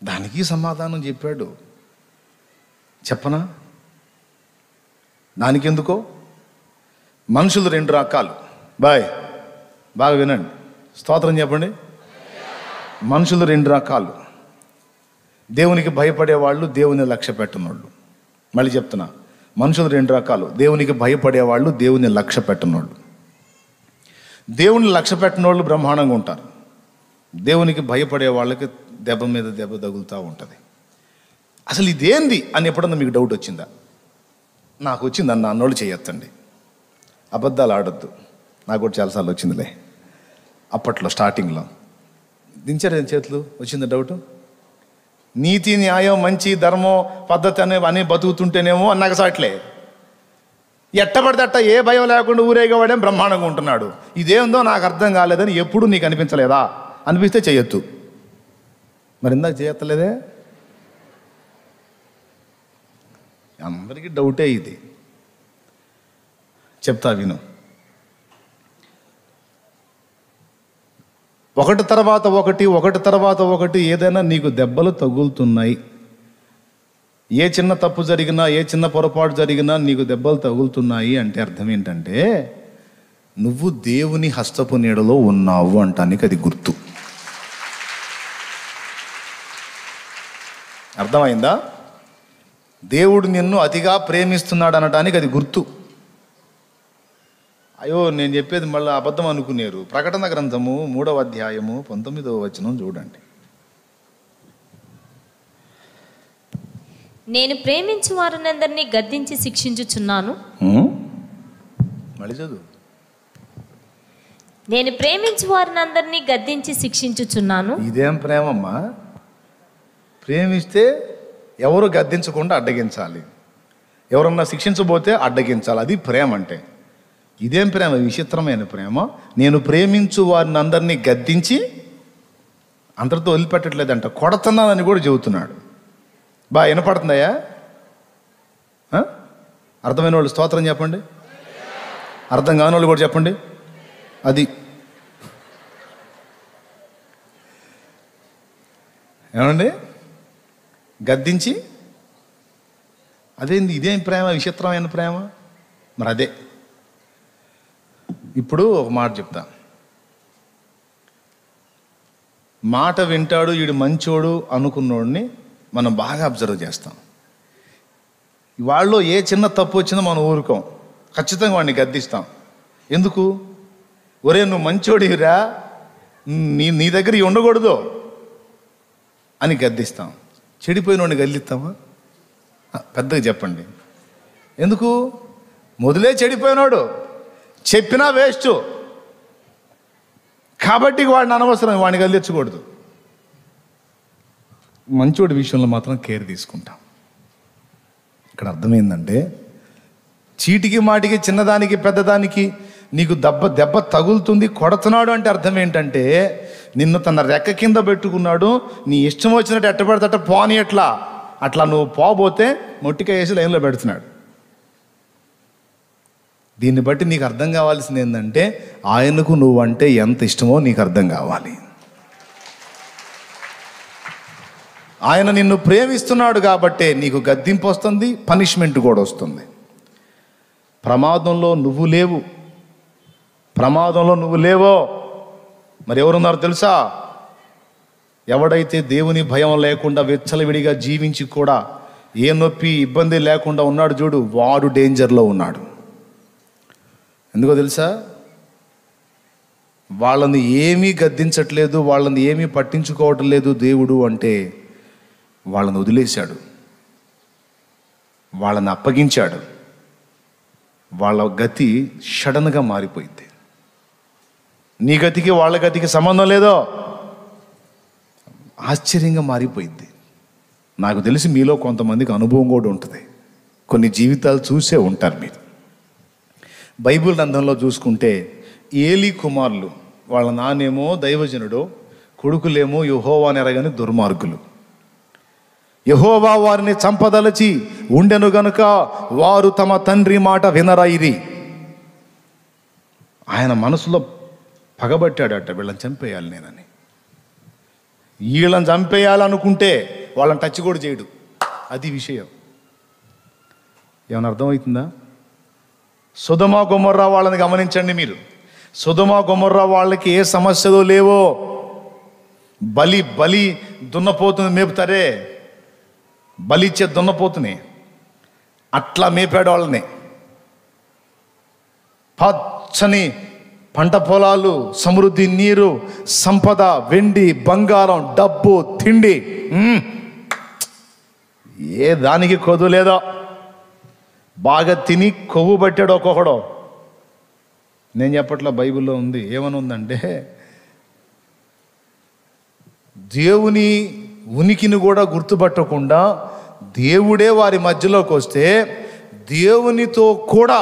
[SPEAKER 1] దానికి సమాధానం చెప్పాడు. చెప్పనా? దానికి ఎందుకో, మనుషులు 2 రకాలు. బాగా వినండి, స్తోత్రం చెప్పండి. మనుషులు 2 రకాలు. దేవునికి భయపడేవాళ్ళు, దేవుని లక్ష్య పెట్టనోళ్ళు. మళ్ళీ చెప్తున్నా, మనుషులు 2 రకాలు. దేవునికి భయపడేవాళ్ళు, దేవుని లక్ష్య పెట్టనోళ్ళు. దేవుని లక్ష్య పెట్టనోళ్ళు బ్రహ్మాండంగా ఉంటారు. దేవునికి భయపడే వాళ్ళకి దెబ్బ మీద దెబ్బ తగులుతూ ఉంటుంది. అసలు ఇదేంది అని ఎప్పుడన్నా మీకు డౌట్ వచ్చిందా? నాకు వచ్చిందన్న అన్నోళ్ళు చేయొద్దండి, అబద్ధాలు ఆడొద్దు. నాకు కూడా చాలాసార్లు వచ్చిందిలే. అప్పట్లో స్టార్టింగ్లో దించారు చేతులు, వచ్చింది డౌట్. నీతి, న్యాయం, మంచి, ధర్మం, పద్ధతి అని బతుకుతుంటేనేమో అన్నాక సాట్లే ఎట్టబడితే అట్ట ఏ భయం లేకుండా ఊరేగవాడేం బ్రహ్మాండంగా ఉంటున్నాడు. ఇదేందో నాకు అర్థం కాలేదని ఎప్పుడు నీకు అనిపించలేదా? అనిపిస్తే చేయొద్దు. మరి ఇందాక చేయత్తలేదే? అందరికీ డౌటే ఇది. చెప్తా విను. ఒకటి తర్వాత ఒకటి ఏదైనా నీకు దెబ్బలు తగులుతున్నాయి. ఏ చిన్న తప్పు జరిగినా, ఏ చిన్న పొరపాటు జరిగినా నీకు దెబ్బలు తగులుతున్నాయి అంటే అర్థం ఏంటంటే నువ్వు దేవుని హస్తపు నీడలో ఉన్నావు అంటానికి అది గుర్తు. అర్థమైందా? దేవుడు నిన్ను అతిగా ప్రేమిస్తున్నాడు అనడానికి అది గుర్తు. అయ్యో నేను చెప్పేది మళ్ళీ అబద్ధం అనుకునేరు. ప్రకటన గ్రంథము 3వ అధ్యాయము 19వ వచనం చూడండి.
[SPEAKER 2] నేను ప్రేమించు వారినందరినీ గద్దించి శిక్షించుచున్నాను.
[SPEAKER 1] మళ్ళీ చదువు.
[SPEAKER 2] నేను ప్రేమించు వారినందరినీ గద్దించి శిక్షించుచున్నాను.
[SPEAKER 1] ఇదేం ప్రేమమ్మా? ప్రేమిస్తే ఎవరు గద్దించకుండా అడ్డగించాలి, ఎవరన్నా శిక్షించబోతే అడ్డగించాలి. అది ప్రేమ అంటే. ఇదేం ప్రేమ? విచిత్రమైన ప్రేమ. నేను ప్రేమించు వారిని అందరినీ గద్దించి అందరితో వదిలిపెట్టట్లేదంట, కొడుతున్నానని కూడా చెబుతున్నాడు. వినపడుతుందయ్యా? అర్థమైన వాళ్ళు స్తోత్రం చెప్పండి, అర్థం కాని వాళ్ళు కూడా చెప్పండి. అది ఏమండి? గద్దించి అదేంది? ఇదేం ప్రేమ? విచిత్రమైన ప్రేమ. మరి అదే. ఇప్పుడు ఒక మాట చెప్తా. మాట వింటాడు వీడు మంచోడు అనుకున్నోడిని మనం బాగా అబ్జర్వ్ చేస్తాం. వాళ్ళలో ఏ చిన్న తప్పు వచ్చినా మనం ఊరుకోం, ఖచ్చితంగా వాడిని గద్దిస్తాం. ఎందుకు? ఒరే నువ్వు మంచోడిరా, నీ దగ్గర ఉండకూడదు అని గద్దిస్తాం. చెడిపోయిన వాడిని గద్దిస్తామా? పెద్దగా చెప్పండి. ఎందుకు? మొదలే చెడిపోయినాడు, చెప్పినా వేస్ట్ కాబట్టి వాడిని అనవసరం, వాడిని గద్దించకూడదు. మంచోడి విషయంలో మాత్రం కేర్ తీసుకుంటాం. ఇక్కడ అర్థమైందంటే చీటికి మాటికి చిన్నదానికి పెద్దదానికి నీకు దెబ్బ తగులుతుంది, కొడుతున్నాడు అంటే అర్థం ఏంటంటే నిన్ను తన రెక్క కింద పెట్టుకున్నాడు, నీ ఇష్టం వచ్చినట్టు ఎట్టబెడతట పోని అట్లా నువ్వు పోబోతే మొట్టికాయ వేసి లైన్లో పెడుతున్నాడు. దీన్ని బట్టి నీకు అర్థం కావాల్సింది ఏంటంటే ఆయనకు నువ్వంటే ఎంత ఇష్టమో నీకు అర్థం కావాలి. ఆయన నిన్ను ప్రేమిస్తున్నాడు కాబట్టే నీకు గద్దింపు వస్తుంది, పనిష్మెంట్ కూడా వస్తుంది. ప్రమాదంలో నువ్వు లేవో మరి ఎవరున్నారు తెలుసా? ఎవడైతే దేవుని భయం లేకుండా విచ్చలవిడిగా జీవించి కూడా ఏ నొప్పి ఇబ్బంది లేకుండా ఉన్నాడు చూడు, వాడు డేంజర్లో ఉన్నాడు. ఎందుకో తెలుసా? వాళ్ళని ఏమీ గద్దించట్లేదు, వాళ్ళని ఏమీ పట్టించుకోవటం లేదు దేవుడు అంటే వాళ్ళని వదిలేశాడు, వాళ్ళని అప్పగించాడు. వాళ్ళ గతి సడన్గా మారిపోయింది. నీ గతికి వాళ్ళ గతికి సంబంధం లేదో, ఆశ్చర్యంగా మారిపోయింది. నాకు తెలిసి మీలో కొంతమందికి అనుభవం కూడా ఉంటుంది, కొన్ని జీవితాలు చూసే ఉంటారు మీరు. బైబిల్ గ్రంథంలో చూసుకుంటే ఏలీ కుమారులు, వాళ్ళ నాన్నేమో దైవజనుడు, కొడుకులేమో యెహోవా నెరగని దుర్మార్గులు. యెహోవా వారిని చంపదలచి ఉండెను గనుక వారు తమ తండ్రి మాట వినరైరి. ఆయన మనసులో పగబట్టాడట, వీళ్ళని చంపేయాలి నేనని. వీళ్ళని చంపేయాలనుకుంటే వాళ్ళని టచ్ కూడా చేయడు. అది విషయం. ఏమైనా అర్థమవుతుందా? సొదొమ గొమొర్రా వాళ్ళని గమనించండి మీరు. సొదొమ గొమొర్రా వాళ్ళకి ఏ సమస్యలు లేవో, బలి దున్నపోతుని మేపుతారే, బలిచ్చే దున్నపోతుని అట్లా మేపాడు వాళ్ళని. పచ్చని పంట పొలాలు, సమృద్ధి, నీరు, సంపద, వెండి, బంగారం, డబ్బు, తిండి, ఏ దానికి కొద్దు లేదో. బాగా తిని కొవ్వు పట్టాడు ఒక్కొక్కడు. నేను చెప్పట్లా, బైబిల్లో ఉంది. ఏమని ఉందంటే దేవుని ఉనికిని కూడా గుర్తుపట్టకుండా దేవుడే వారి మధ్యలోకి వస్తే దేవునితో కూడా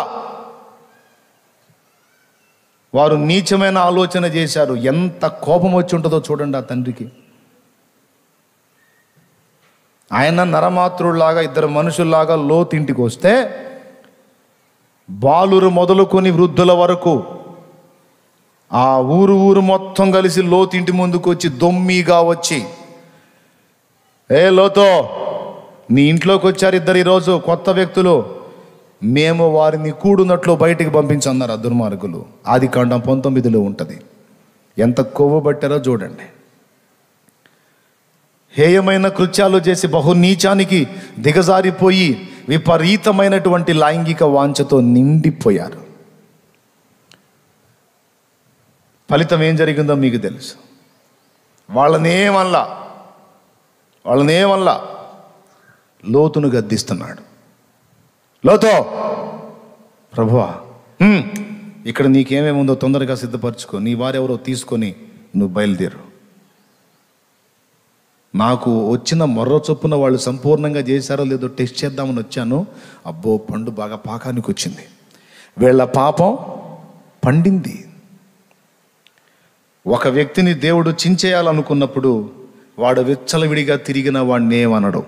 [SPEAKER 1] వారు నీచమైన ఆలోచన చేశారు. ఎంత కోపం వచ్చి ఉంటుందో చూడండి ఆ తండ్రికి. ఆయన నరమాతృలాగా ఇద్దరు మనుషుల్లాగా లోతింటికి వస్తే బాలురు మొదలుకొని వృద్ధుల వరకు ఆ ఊరు మొత్తం కలిసి లోతింటి ముందుకు వచ్చి దొమ్మిగా వచ్చి, ఏ లోతో, నీ ఇంట్లోకి వచ్చారు ఇద్దరు ఈరోజు కొత్త వ్యక్తులు, మేము వారిని కూడునట్లు బయటికి పంపించన్నారు ఆ దుర్మార్గులు. ఆదికాండం 19లో ఉంటుంది. ఎంత కొవ్వు పట్టారో చూడండి. హేయమైన కృత్యాలు చేసి బహు నీచానికి దిగజారిపోయి విపరీతమైనటువంటి లైంగిక వాంఛతో నిండిపోయారు. ఫలితం ఏం జరిగిందో మీకు తెలుసు. వాళ్ళనేమల్లా లోతును గద్దిస్తున్నాడు. లోతో, ప్రభువా, ఇక్కడ నీకేమేముందో తొందరగా సిద్ధపరచుకో, నీ వారెవరో తీసుకొని నువ్వు బయలుదేరు. నాకు వచ్చిన మొర్ర చొప్పున వాళ్ళు సంపూర్ణంగా చేశారో లేదో టెస్ట్ చేద్దామని వచ్చాను. అబ్బో, పండు బాగా పాకానికి వచ్చింది. వీళ్ళ పాపం పండింది. ఒక వ్యక్తిని దేవుడు చించేయాలనుకున్నప్పుడు వాడు విచ్చలవిడిగా తిరిగిన వాడిని ఏమనడు.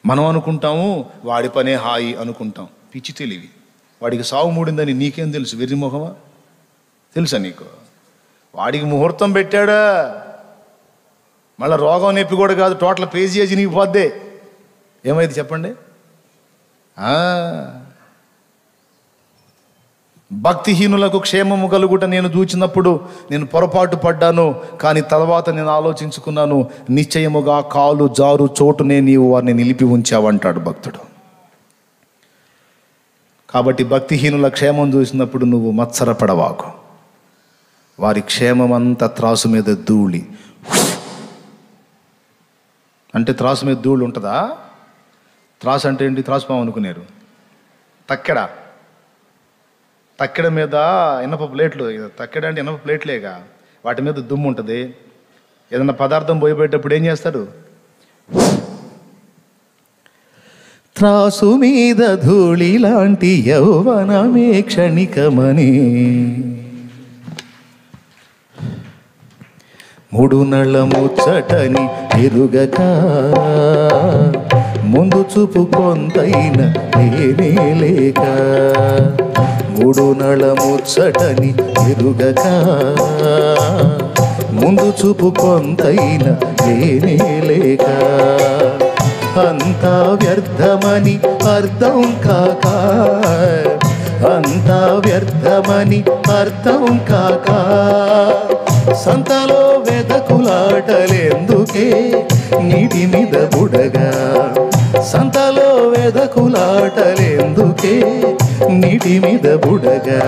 [SPEAKER 1] మనం అనుకుంటాము వాడి పనే హాయి అనుకుంటాం. పిచ్చి తెలివి. వాడికి సావు మూడిందని నీకేం తెలుసు? వెర్రిమొహమా, తెలుసా నీకు? వాడికి ముహూర్తం పెట్టాడా, మళ్ళీ రోగం నొప్పి కూడా కాదు, టోటల్ పేజీ నీకు పోద్దే. ఏమైంది చెప్పండి? భక్తిహీనులకు క్షేమము కలుగుట నేను చూచినప్పుడు నేను పొరపాటు పడ్డాను, కానీ తర్వాత నేను ఆలోచించుకున్నాను, నిశ్చయముగా కాలు జారు చోటునే నీవు వారిని నిలిపి ఉంచావంటాడు భక్తుడు. కాబట్టి భక్తిహీనుల క్షేమం చూసినప్పుడు నువ్వు మత్సరపడవాకు. వారి క్షేమం అంతా త్రాసు మీద ధూళి. అంటే త్రాసు మీద ధూళి ఉంటుందా? త్రాసు అంటే ఏంటి? త్రాసు పాము అనుకున్నారు. తక్కెడ మీద ఇనప ప్లేట్లు, తక్కెడ అంటే ఇనప ప్లేట్లేగా, వాటి మీద దుమ్ము ఉంటుంది. ఏదైనా పదార్థం పోయిపోయేటప్పుడు ఏం చేస్తాడు? త్రాసు మీద ధూళి లాంటి యౌవనమే క్షణికమని, మూడు నళ్ళ ముచ్చటని ఎరుగక, ముందు చూపు కొంతైన లేనే లేక. మూడు నళ్ళ ముచ్చటని ఎరుగక, ముందు చూపు కొంతైన లేనే లేక. అంతా వ్యర్థమని అర్థం కాక, అంతా వ్యర్థమని అర్థం కాక, సంతలో వెదకులాటలెందుకే నీటి మీద బుడగా. సంతలో వెదకులాటలెందుకే నీటి మీద బుడగా.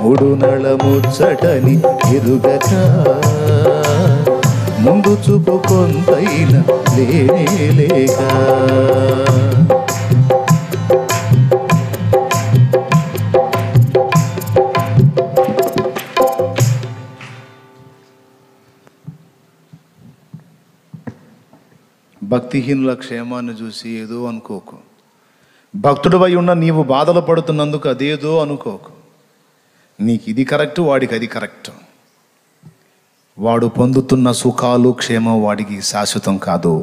[SPEAKER 1] మూడు నళ ముచ్చటని ఎరుగక, ముందు చూపు కొంతైన లేనే లేక. భక్తిహీనుల క్షేమాన్ని చూసి ఏదో అనుకోకు. భక్తుడివై ఉన్న నీవు బాధలు పడుతున్నందుకు అదేదో అనుకోకు. నీకు ఇది కరెక్ట్, వాడికి అది కరెక్ట్. వాడు పొందుతున్న సుఖాలు క్షేమం వాడికి శాశ్వతం కాదు.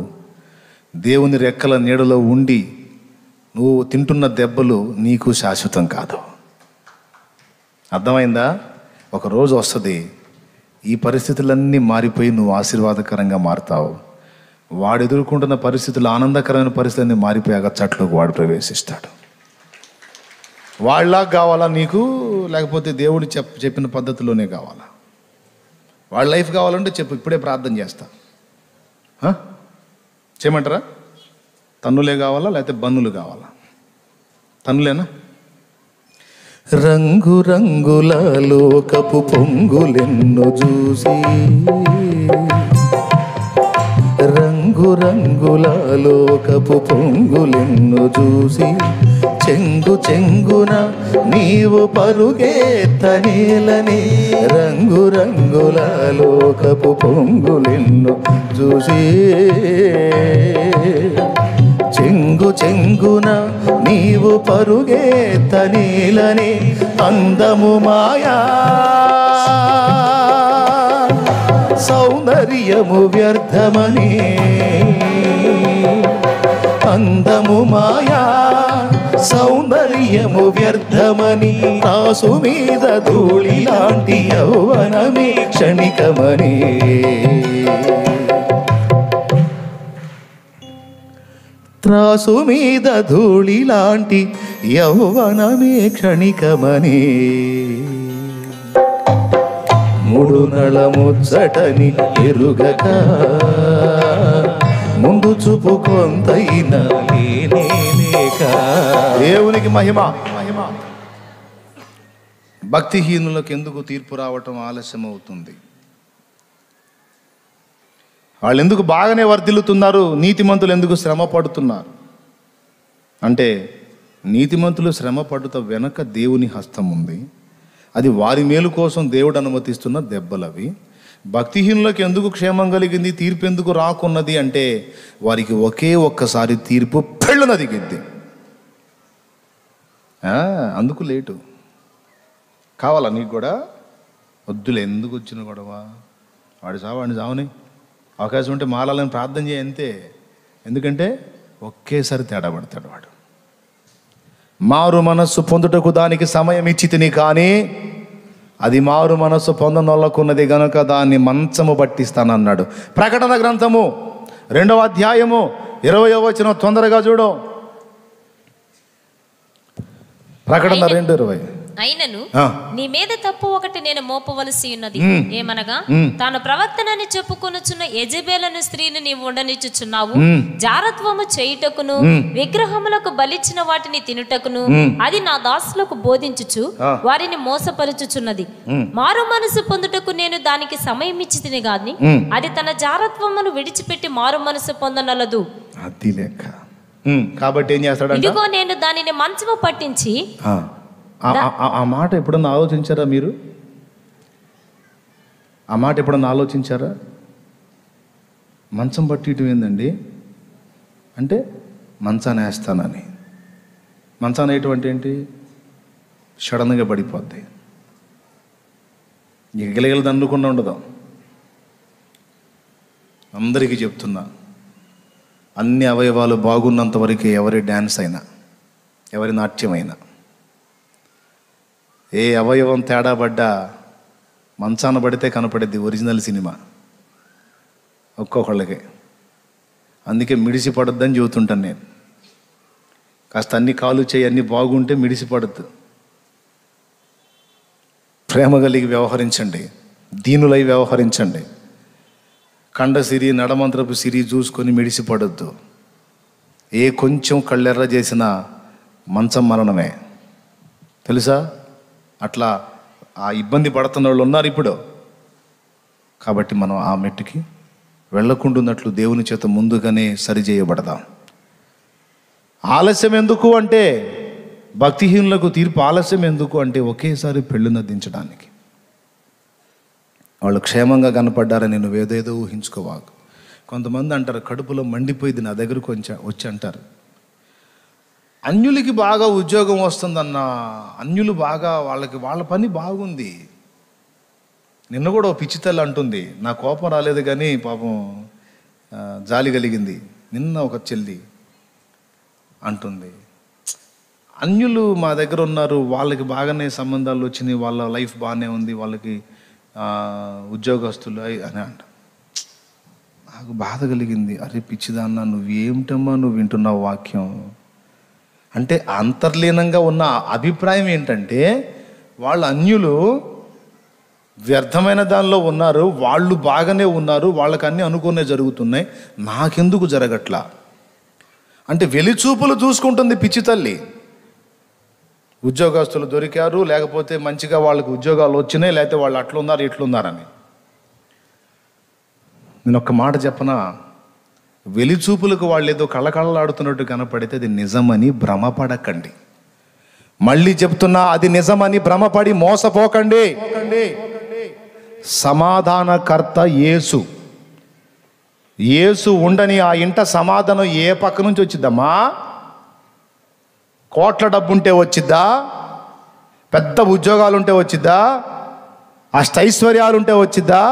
[SPEAKER 1] దేవుని రెక్కల నీడలో ఉండి నువ్వు తింటున్న దెబ్బలు నీకు శాశ్వతం కాదు. అర్థమైందా? ఒకరోజు వస్తుంది, ఈ పరిస్థితులన్నీ మారిపోయి నువ్వు ఆశీర్వాదకరంగా మారుతావు. వాడు ఎదుర్కొంటున్న పరిస్థితులు, ఆనందకరమైన పరిస్థితులన్నీ మారిపోయాక చట్లోకి వాడు ప్రవేశిస్తాడు. వాళ్ళలాగా కావాలా నీకు, లేకపోతే దేవుడు చెప్పిన పద్ధతిలోనే కావాలా? వాళ్ళ లైఫ్ కావాలంటే చెప్పు, ఇప్పుడే ప్రార్థన చేస్తా. చేయమంటారా? తన్నులే కావాలా లేకపోతే బన్నులు కావాలా? తన్నులేనా? రంగు రంగుల లోకపు పొంగులెన్ను చూసి, రంగు రంగుల లోకపు పొంగులెన్ను చూసి, చెంగు చెంగున నీవు పరుగెత్తనేలని. రంగు రంగుల లోకపు పొంగులెన్ను చూసి, చెంగు చెంగున నీవు పరుగెత్తనేలని. అందము మాయా, సౌందర్యము వ్యర్థమని. అందము మాయా, సౌందర్యము వ్యర్థమని. త్రాసు మీద ధూళి లాంటి యౌవనమే క్షణికమని. త్రాసు మీద ధూళి లాంటి యౌవనమే క్షణికమని. మూడు నళ ముచ్చటని ఎరుగక, ముందు చూపు కొంతైన లేనే లేక. దేవునికి మహిమ. భక్తిహీనులకు ఎందుకు తీర్పు రావటం ఆలస్యం అవుతుంది? వాళ్ళు ఎందుకు బాగానే వర్ధిల్లుతున్నారు, నీతిమంతులు ఎందుకు శ్రమ పడుతున్నారు అంటే, నీతిమంతులు శ్రమ పడుట వెనక దేవుని హస్తం ఉంది. అది వారి మేలు కోసం దేవుడు అనుమతిస్తున్న దెబ్బలవి. భక్తిహీనులకు ఎందుకు క్షేమం కలిగింది, తీర్పు ఎందుకు రాకున్నది అంటే, వారికి ఒకే ఒక్కసారి తీర్పు పెళ్ళున దిగిద్ది. అందుకు లేటు. కావాలా నీకు కూడా? వద్దులే, ఎందుకు వచ్చిన గొడవ, వాడిని చావని అవకాశం ఉంటే మారాలని ప్రార్థన చేయ అంతే. ఎందుకంటే ఒకేసారి తేడా పడతాడు వాడు. మారు మనస్సు పొందుటకు దానికి సమయం ఇచ్చి తిని, కానీ అది మారు మనస్సు పొందనొల్లకున్నది గనుక దాన్ని మంచము పట్టిస్తానన్నాడు. ప్రకటన గ్రంథము 2వ అధ్యాయము 20వ వచనం తొందరగా చూడు. ప్రకటన 2:20.
[SPEAKER 2] అయినను నీ మీద తప్పు ఒకటి నేను మోపవలసి ఉన్నది. ఏమనగా, తాను ప్రవక్తనని చెప్పుకొనుచున్న యెజెబెలను స్త్రీని నీవు ఉండనిచ్చుచున్నావు. జారత్వము చేయుటకును విగ్రహములకు బలిచ్చిన వాటిని తినుటకును అది నా దాసులకు బోధించుచు వారిని మోసపరుచుచున్నది. మారు మనసు పొందుటకు నేను దానికి సమయం ఇచ్చి తిని గాని అది తన జారత్వమును విడిచిపెట్టి మారు మనసు పొందనలదు.
[SPEAKER 1] అది లెక్క. కాబట్టి ఏం చేస్తాడు?
[SPEAKER 2] ఇదిగో నేను దానిని మంచము పట్టించి.
[SPEAKER 1] ఆ మాట ఎప్పుడన్నా ఆలోచించారా మీరు? ఆ మాట ఎప్పుడన్నా ఆలోచించారా? మంచం పట్టియటం ఏందండి అంటే, మంచాన్ని వేస్తానని. మంచాన్ని వేయటం ఏంటి? సడన్గా పడిపోద్ది, గిలగిల దండుకుండా ఉండదు. అందరికీ చెప్తున్నా, అన్ని అవయవాలు బాగున్నంత వరకు ఎవరి డ్యాన్స్ అయినా, ఎవరి నాట్యమైనా, ఏ అవయవం తేడా పడ్డా మంచాన పడితే కనపడేది ఒరిజినల్ సినిమా ఒక్కొక్కళ్ళకి. అందుకే మిడిసి పడొద్దని చెబుతుంటాను నేను. కాస్త అన్ని కాలు చేయి అన్నీ బాగుంటే మిడిసి పడద్దు. ప్రేమ కలిగి వ్యవహరించండి, దీనులై వ్యవహరించండి. కండ సిరి నడమంత్రపు సిరి చూసుకొని మిడిసి పడొద్దు. ఏ కొంచెం కళ్ళెర్ర చేసినా మంచం మరణమే, తెలుసా? అట్లా ఆ ఇబ్బంది పడుతున్న వాళ్ళు ఉన్నారు ఇప్పుడు. కాబట్టి మనం ఆ మెట్టుకి వెళ్ళకుండున్నట్లు దేవుని చేత ముందుగానే సరిచేయబడదాం. ఆలస్యం ఎందుకు అంటే, భక్తిహీనులకు తీర్పు ఆలస్యం ఎందుకు అంటే, ఒకేసారి పెళ్ళున దించడానికి. వాళ్ళు క్షేమంగా కనపడ్డారని నువ్వేదేదో ఊహించుకోవాకు. కొంతమంది అంటారు, కడుపులో మండిపోయింది నా దగ్గరకు వచ్చి అంటారు, అన్యులకి బాగా ఉద్యోగం వస్తుందన్న, అన్యులు బాగా వాళ్ళ పని బాగుంది. నిన్న కూడా ఓ పిచ్చితల్లి అంటుంది, నా కోపం రాలేదు కానీ పాపం జాలి కలిగింది. నిన్న ఒక చెల్లి అంటుంది, అన్యులు మా దగ్గర ఉన్నారు, వాళ్ళకి బాగానే సంబంధాలు వచ్చినాయి, వాళ్ళ లైఫ్ బాగానే ఉంది, వాళ్ళకి ఉద్యోగస్తులు అని అంట. నాకు బాధ కలిగింది. అరే పిచ్చిదాన్న, నువ్వేమిటమ్మా నువ్వు వింటున్నావు వాక్యం అంటే? అంతర్లీనంగా ఉన్న అభిప్రాయం ఏంటంటే, వాళ్ళు అన్యులు వ్యర్థమైన దానిలో ఉన్నారు, వాళ్ళు బాగానే ఉన్నారు, వాళ్ళకి అన్నీ అనుకునే జరుగుతున్నాయి, నాకెందుకు జరగట్లా అంటే వెలిచూపులు చూసుకుంటుంది పిచ్చి తల్లి. ఉద్యోగస్తులు దొరికారు, లేకపోతే మంచిగా వాళ్ళకి ఉద్యోగాలు వచ్చినాయి, లేకపోతే వాళ్ళు అట్లున్నారు ఇట్లున్నారని. నేను ఒక్క మాట చెప్పనా, వెలిచూపులకు వాళ్ళు ఏదో కళ్ళకళ్ళలాడుతున్నట్టు కనపడితే అది నిజమని భ్రమపడకండి. మళ్ళీ చెప్తున్నా, అది నిజమని భ్రమపడి మోసపోకండి. సమాధానకర్త యేసు. యేసు ఉండని ఆ ఇంట సమాధానం ఏ పక్క నుంచి వచ్చిద్దమ్మా? కోట్ల డబ్బుంటే వచ్చిద్దా? పెద్ద ఉద్యోగాలు ఉంటే వచ్చిద్దా? అష్టైశ్వర్యాలుంటే వచ్చిద్దా?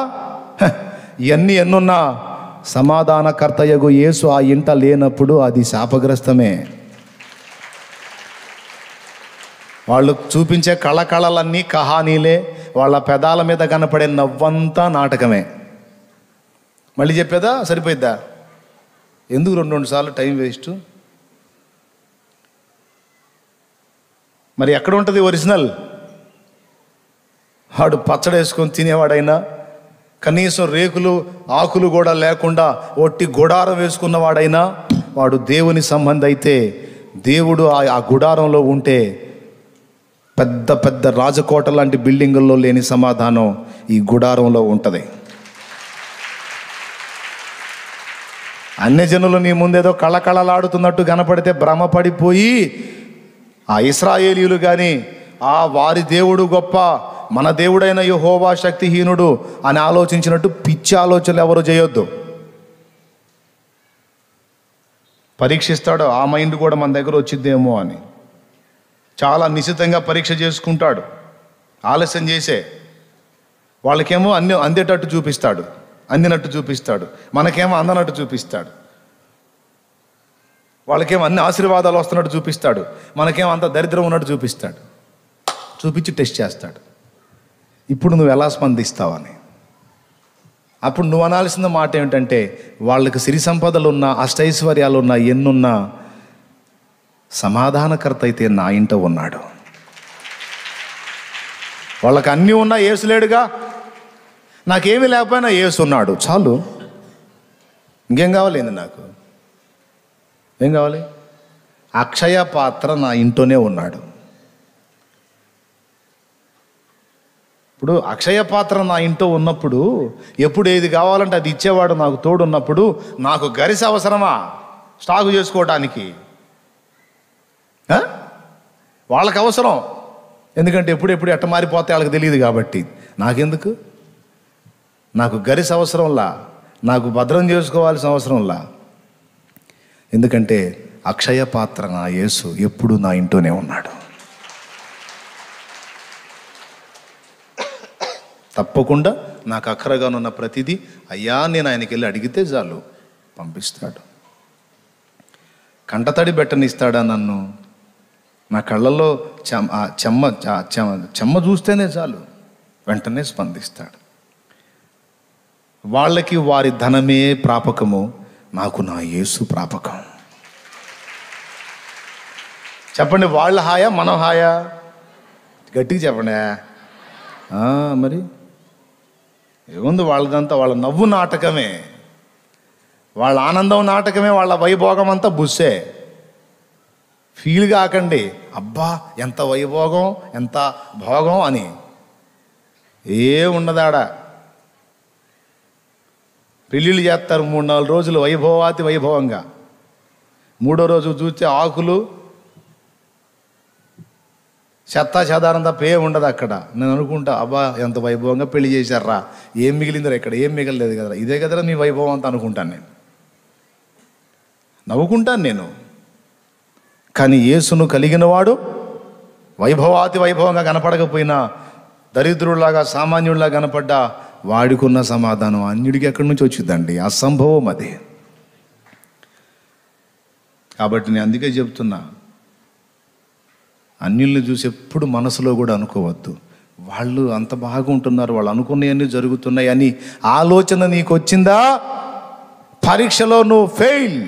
[SPEAKER 1] ఇవన్నీ ఎన్నున్నా సమాధానకర్తయగు యేసు ఆ ఇంట లేనప్పుడు అది శాపగ్రస్తమే. వాళ్ళు చూపించే కళలన్నీ కహానీలే, వాళ్ళ పెదాల మీద కనపడే నవ్వంతా నాటకమే. మళ్ళీ చెప్పేదా? సరిపోయిద్దా? ఎందుకు 2 సార్లు టైం వేస్ట్? మరి ఎక్కడ ఉంటుంది ఒరిజినల్? వాడు పచ్చడి వేసుకొని తినేవాడైనా, కనీసం రేకులు ఆకులు కూడా లేకుండా ఒట్టి గుడారం వేసుకున్నవాడైనా, వాడు దేవుని సంబంధి అయితే, దేవుడు ఆ గుడారంలో ఉంటే పెద్ద పెద్ద రాజకోట లాంటి బిల్డింగుల్లో లేని సమాధానం ఈ గుడారంలో ఉంటుంది. అన్యజనులు నీ ముందేదో కళకళలాడుతున్నట్టు కనపడితే భ్రమపడిపోయి ఆ ఇశ్రాయేలీయులు కానీ వారి దేవుడు గొప్ప, మన దేవుడైన యెహోవా శక్తిహీనుడు అని ఆలోచించినట్టు పిచ్చి ఆలోచనలు ఎవరు చేయొద్దు. పరీక్షిస్తాడు, ఆ మైండ్ కూడా మన దగ్గర వచ్చిద్దేమో అని చాలా నిశితంగా పరీక్ష చేసుకుంటాడు. ఆలస్యం చేసే వాళ్ళకేమో అందేటట్టు చూపిస్తాడు, అందినట్టు చూపిస్తాడు. మనకేమో అందనట్టు చూపిస్తాడు. వాళ్ళకేమో అన్ని ఆశీర్వాదాలు వస్తున్నట్టు చూపిస్తాడు, మనకేమో అంత దరిద్రం ఉన్నట్టు చూపిస్తాడు. చూపించి టెస్ట్ చేస్తాడు. ఇప్పుడు నువ్వు ఎలా స్పందిస్తావని. అప్పుడు నువ్వు అనాల్సిన మాట ఏమిటంటే, వాళ్ళకి సిరి సంపదలున్నా, అష్టైశ్వర్యాలున్నా, ఎన్నున్నా సమాధానకర్త అయితే నా ఇంట ఉన్నాడు. వాళ్ళకి అన్నీ ఉన్నా యేసు లేడుగా, నాకేమీ లేకపోయినా యేసు ఉన్నాడు, చాలు. ఇంకేం కావాలి? ఏంది నాకు ఏం కావాలి? అక్షయ పాత్ర నా ఇంట్లోనే ఉన్నాడు. ఇప్పుడు అక్షయ పాత్ర నా ఇంట్లో ఉన్నప్పుడు, ఎప్పుడు ఏది కావాలంటే అది ఇచ్చేవాడు నాకు తోడు ఉన్నప్పుడు, నాకు గరిసె అవసరమా స్టాకు చేసుకోవటానికి? వాళ్ళకి అవసరం, ఎందుకంటే ఎప్పుడెప్పుడు ఎట్ట మారిపోతే వాళ్ళకి తెలియదు కాబట్టి. నాకెందుకు? నాకు గరిసె అవసరంలా, నాకు భద్రం చేసుకోవాల్సిన అవసరంలా. ఎందుకంటే అక్షయ పాత్ర నా యేసు ఎప్పుడు నా ఇంట్లోనే ఉన్నాడు. తప్పకుండా నాకు అక్కరగానున్న ప్రతిదీ అయ్యా నేను ఆయనకి వెళ్ళి అడిగితే చాలు పంపిస్తాడు. కంటతడి బెట్టనిస్తాడా నన్ను? నా కళ్ళల్లో చెమ్మ చూస్తేనే చాలు వెంటనే స్పందిస్తాడు. వాళ్ళకి వారి ధనమే ప్రాపకము, నాకు నా యేసు ప్రాపకం. చెప్పండి, వాళ్ళ హాయా మనం హాయా? గట్టిగా చెప్పండి. మరి ఏముంది వాళ్ళదంతా? వాళ్ళ నవ్వు నాటకమే, వాళ్ళ ఆనందం నాటకమే, వాళ్ళ వైభోగం అంతా బుస్సే. ఫీల్ కాకండి, అబ్బా ఎంత వైభోగం ఎంత భోగం అని. ఏముండదాడా? పెళ్ళిళ్ళు చేస్తారు 3-4 రోజులు వైభవాతి వైభవంగా. 3వ రోజు చూస్తే ఆకులు చెత్తా చెదారం తప్ప ఏం ఉండదు అక్కడ. నేను అనుకుంటా, అబ్బా ఎంత వైభవంగా పెళ్లి చేశారా, ఏం మిగిలిందిరా ఇక్కడ? ఏం మిగలలేదు కదరా, ఇదే కదరా మీ వైభవం అంతా అనుకుంటాను నేను, నవ్వుకుంటాను నేను. కానీ యేసును కలిగిన వాడు వైభవాతి వైభవంగా కనపడకపోయినా, దరిద్రుడిలాగా సామాన్యుడిలా కనపడ్డా, వాడికున్న సమాధానం అన్యుడికి ఎక్కడి నుంచి వచ్చిందండి? అసంభవం అది. కాబట్టి నేను అందుకే చెప్తున్నా, అన్యుల్ని చూసి ఎప్పుడు మనసులో కూడా అనుకోవద్దు, వాళ్ళు అంత బాగుంటున్నారు, వాళ్ళు అనుకున్నవన్నీ జరుగుతున్నాయి అని ఆలోచన నీకు వచ్చిందా, పరీక్షలో నువ్వు ఫెయిల్.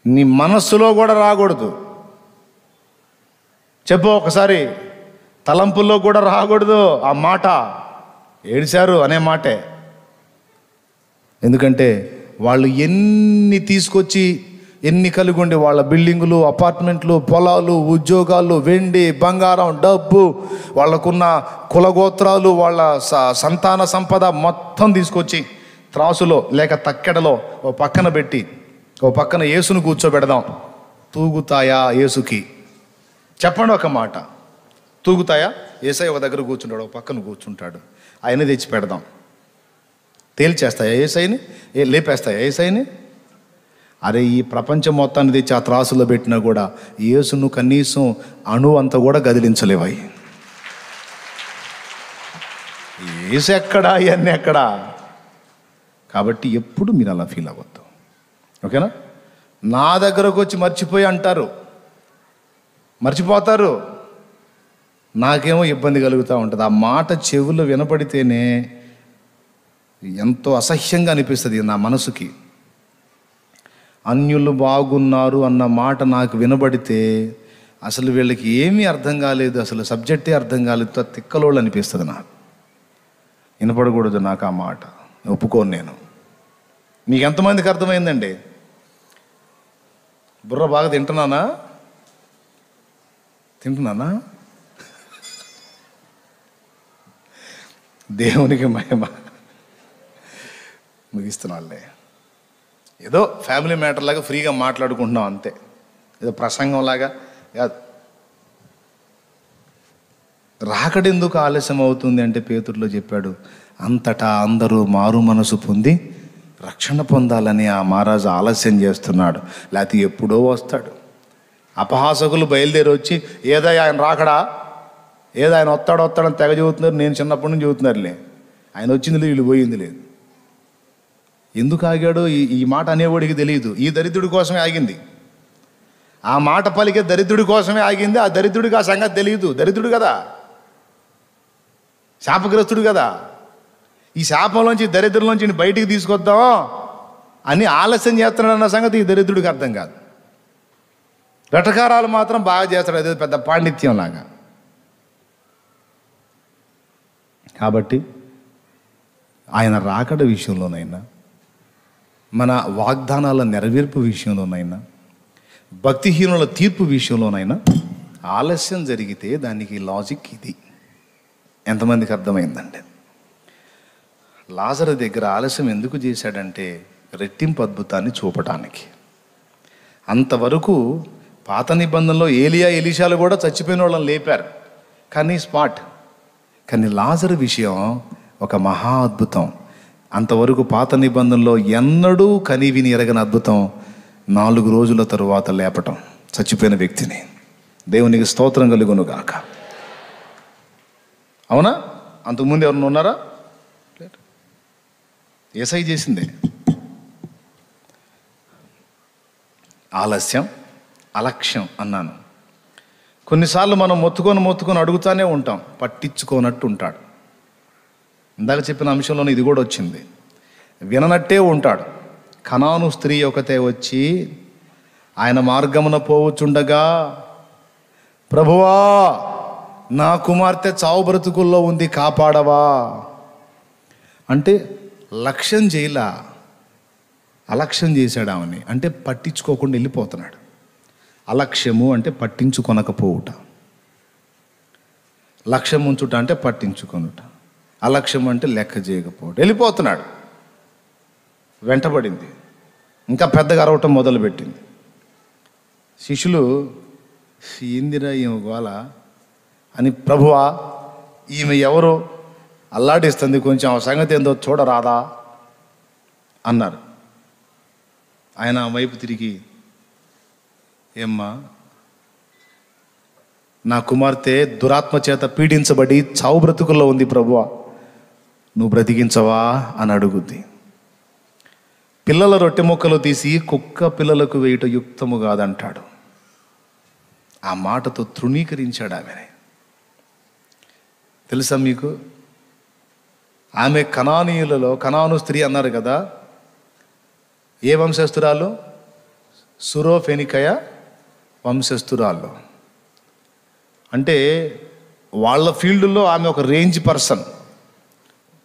[SPEAKER 1] నీ మనస్సులో కూడా రాకూడదు. చెప్పు ఒకసారి, తలంపుల్లో కూడా రాకూడదు ఆ మాట. ఏడిశారు అనే మాటే. ఎందుకంటే వాళ్ళు ఎన్ని తీసుకొచ్చి ఎన్ని కలిగి ఉండి, వాళ్ళ బిల్డింగులు, అపార్ట్మెంట్లు, పొలాలు, ఉద్యోగాలు, వెండి బంగారం, డబ్బు, వాళ్ళకున్న కులగోత్రాలు, వాళ్ళ సంతాన సంపద మొత్తం తీసుకొచ్చి త్రాసులో లేక తక్కెడలో ఓ పక్కన పెట్టి, ఓ పక్కన యేసును కూర్చోబెడదాం. తూగుతాయా యేసుకి? చెప్పండి ఒక మాట, తూగుతాయా? యేసయ్య ఒక దగ్గర కూర్చుంటాడు, ఒక పక్కన కూర్చుంటాడు. ఆయన తెచ్చి పెడదాం. తేల్చేస్తాయా యేసయ్యని? లేపేస్తాయా యేసయ్యని? అరే, ఈ ప్రపంచం మొత్తాన్ని తెచ్చి ఆ త్రాసులో పెట్టినా కూడా యేసును కనీసం అణువు అంతా కూడా గదిలించలేవాయి. యేసు ఎక్కడా, ఇవన్నీ ఎక్కడా? కాబట్టి ఎప్పుడు మీరు అలా ఫీల్ అవ్వద్దు, ఓకేనా? నా దగ్గరకు వచ్చి మర్చిపోయి అంటారు, మర్చిపోతారు, నాకేమో ఇబ్బంది కలుగుతూ ఉంటుంది. ఆ మాట చెవులు వినపడితేనే ఎంతో అసహ్యంగా అనిపిస్తుంది నా మనసుకి. అన్యులు బాగున్నారు అన్న మాట నాకు వినబడితే అసలు వీళ్ళకి ఏమీ అర్థం కాలేదు, అసలు సబ్జెక్టే అర్థం కాలేదు, తిక్కలోళ్ళు అనిపిస్తుంది నాకు. వినపడకూడదు నాకు ఆ మాట, ఒప్పుకోను నేను. మీకు ఎంతమందికి అర్థమైందండి? బుర్ర బాగా తింటున్నానా? తింటున్నానా? దేవునికి మహిమ. ముగిస్తున్నాళ్ళే. ఏదో ఫ్యామిలీ మ్యాటర్ లాగా ఫ్రీగా మాట్లాడుకుంటున్నాం అంతే, ఏదో ప్రసంగంలాగా కాదు. రాకడెందుకు ఆలస్యం అవుతుంది అంటే పేతురులో చెప్పాడు, అంతటా అందరూ మారు మనసు పొంది రక్షణ పొందాలని ఆ మహారాజు ఆలస్యం చేస్తున్నాడు, లేకపోతే ఎప్పుడో వస్తాడు. అపహాసకులు బయలుదేరి వచ్చి ఏదో ఆయన రాకడా, ఏదో ఆయన వస్తాడని తెగ చెబుతున్నారు. నేను చిన్నప్పటి నుంచి చెబుతున్నారులే, ఆయన వచ్చింది లేదు, వీళ్ళు పోయింది లేదు. ఎందుకు ఆగాడో ఈ మాట అనేవాడికి తెలియదు. ఈ దరిద్రుడి కోసమే ఆగింది. ఆ మాట పలికే దరిద్రుడి కోసమే ఆగింది. ఆ దరిద్రుడికి ఆ సంగతి తెలియదు. దరిద్రుడు కదా, శాపగ్రస్తుడు కదా. ఈ శాపంలోంచి దరిద్రంలోంచి బయటికి తీసుకొద్దాం అని ఆలస్యం చేస్తున్నాడన్న సంగతి ఈ దరిద్రుడికి అర్థం కాదు. రటకారాలు మాత్రం బాగా చేస్తాడు, అదే పెద్ద పాండిత్యం లాగా. కాబట్టి ఆయన రాకడ విషయంలోనైనా, మన వాగ్దానాల నెరవేర్పు విషయంలోనైనా, భక్తిహీనుల తీర్పు విషయంలోనైనా ఆలస్యం జరిగితే దానికి లాజిక్ ఇది. ఎంతమందికి అర్థమైందండి? లాజరు దగ్గర ఆలస్యం ఎందుకు చేశాడంటే రెట్టింపు అద్భుతాన్ని చూపటానికి. అంతవరకు పాత నిబంధనలో ఏలియా ఎలీషాలు కూడా చచ్చిపోయిన వాళ్ళని లేపారు, కానీ స్పాట్. కానీ లాజరు విషయం ఒక మహా అద్భుతం. అంతవరకు పాత నిబంధనలో ఎన్నడూ కనివిని ఎరగని అద్భుతం. 4 రోజుల తరువాత లేపటం చచ్చిపోయిన వ్యక్తిని. దేవునికి స్తోత్రం కలుగును గాక. అవునా? అంతకుముందు ఎవరన్నా ఉన్నారా? యేసయ్య చేసిందే. ఆలస్యం, అలక్ష్యం అన్నాను. కొన్నిసార్లు మనం మొత్తుకొని అడుగుతానే ఉంటాం, పట్టించుకోనట్టు ఉంటాడు. ఇందాక చెప్పిన అంశంలోనే ఇది కూడా వచ్చింది. విననట్టే ఉంటాడు. కనాను స్త్రీ ఒకతే వచ్చి ఆయన మార్గమున పోవచ్చుండగా, ప్రభువా నా కుమార్తె చావు బ్రతుకుల్లో ఉంది, కాపాడవా అంటే లక్ష్యం చేయలా, అలక్ష్యం చేశాడు ఆమెని. అంటే పట్టించుకోకుండా వెళ్ళిపోతున్నాడు. అలక్ష్యము అంటే పట్టించుకొనకపోవుట, లక్ష్యం ఉంచుట అంటే పట్టించుకొనుట, అలక్ష్యం అంటే లెక్క చేయకపోవడం. వెళ్ళిపోతున్నాడు. వెంటబడింది, ఇంకా పెద్దగా అరవటం మొదలుపెట్టింది. శిష్యులు ఏందిరా ఈమె గోల అని, ప్రభువా ఈమె ఎవరు అల్లాడిస్తుంది, కొంచెం ఆ సంగతి ఏందో చూడరాదా అన్నారు. ఆయన వైపు తిరిగి, ఏమ్మా నా కుమార్తె దురాత్మ చేత పీడించబడి చావు బ్రతుకుల్లో ఉంది, ప్రభువా నువ్వు బ్రతికించవా అని అడుగుద్ది. పిల్లల రొట్టె ముక్కలు తీసి కుక్క పిల్లలకు వేయటం యుక్తము కాదంటాడు. ఆ మాటతో తృణీకరించాడు ఆమెని. తెలుసా మీకు, ఆమె కనానీయులలో కనాను స్త్రీ అన్నారు కదా. ఏ వంశస్థురాలు? సురోఫెనికయ వంశస్థురాలు. అంటే వాళ్ళ ఫీల్డ్లో ఆమె ఒక రేంజ్ పర్సన్,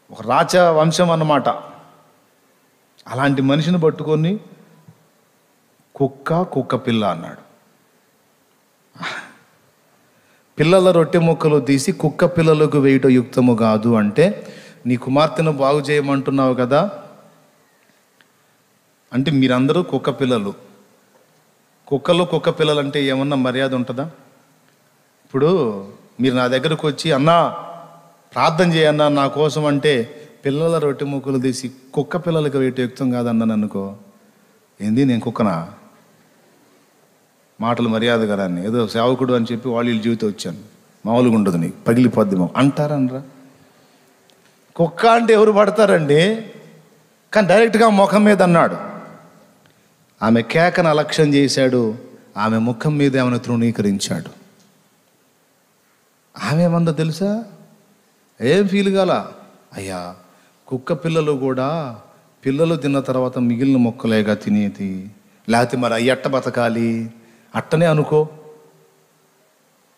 [SPEAKER 1] ఒక రాచ వంశం అన్నమాట. అలాంటి మనిషిని పట్టుకొని కుక్క పిల్ల అన్నాడు. పిల్లల రొట్టె ముక్కలు తీసి కుక్క పిల్లలకు వేయటం యుక్తము కాదు అంటే, నీ కుమార్తెను బాగు చేయమంటున్నావు కదా, అంటే మీరందరూ కుక్క పిల్లలు. కుక్క పిల్లలు అంటే ఏమన్నా మర్యాద ఉంటుందా? ఇప్పుడు మీరు నా దగ్గరకు వచ్చి అన్నా ప్రార్థన చేయన్నా నా కోసం అంటే, పిల్లల రొట్టె ముక్కలు తీసి కుక్క పిల్లలకు వేయటం యుక్తం కాదన్నాను అనుకో, ఏంది నేను కుక్కనా? మాటలు మర్యాద కదా అని, ఏదో సేవకుడు అని చెప్పి వాళ్ళు జీవితం వచ్చాను, మామూలుగా ఉండదు, నీకు పగిలిపోద్ది అంటారనరా. కుక్క అంటే ఎవరు పడతారండి? కానీ డైరెక్ట్గా ముఖం మీద అన్నాడు. ఆమె కేకను అలక్ష్యం చేశాడు, ఆమె ముఖం మీద ఆమెను తృణీకరించాడు. ఆమె ఏమందో తెలుసా? ఏం ఫీల్ కాల, అయ్యా కుక్క పిల్లలు కూడా పిల్లలు తిన్న తర్వాత మిగిలిన మొక్కలేగా తినేది, లేకపోతే మరి అయ్యట్ట బతకాలి, అట్టనే అనుకో.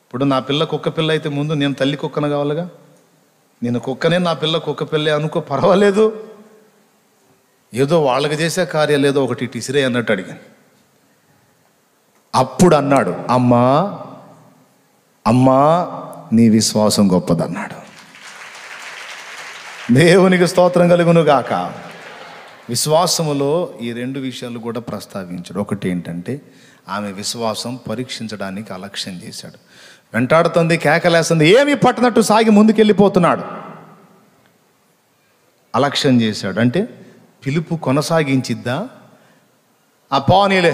[SPEAKER 1] ఇప్పుడు నా పిల్ల కుక్క పిల్ల అయితే ముందు నేను తల్లి కుక్కను కావాలిగా, నేను కుక్కనే నా పిల్ల కుక్క పిల్లే అనుకో, పర్వాలేదు. ఏదో వాళ్ళకి చేసే కార్యాలు ఏదో ఒకటి ఇసిరే అన్నట్టు అడిగాను. అప్పుడు అన్నాడు, అమ్మా అమ్మా నీ విశ్వాసం గొప్పదన్నాడు. దేవునికి స్తోత్రం కలుగును గాక. విశ్వాసములో ఈ 2 విషయాలు కూడా ప్రస్తావించాడు. ఒకటి ఏంటంటే ఆమె విశ్వాసం పరీక్షించడానికి అలక్ష్యం చేశాడు. వెంటాడుతుంది, కేకలేస్తుంది, ఏమీ పట్టనట్టు సాగి ముందుకెళ్ళిపోతున్నాడు. అలక్ష్యం చేశాడు. అంటే పిలుపు కొనసాగించిద్దా? ఆ పోనీలే,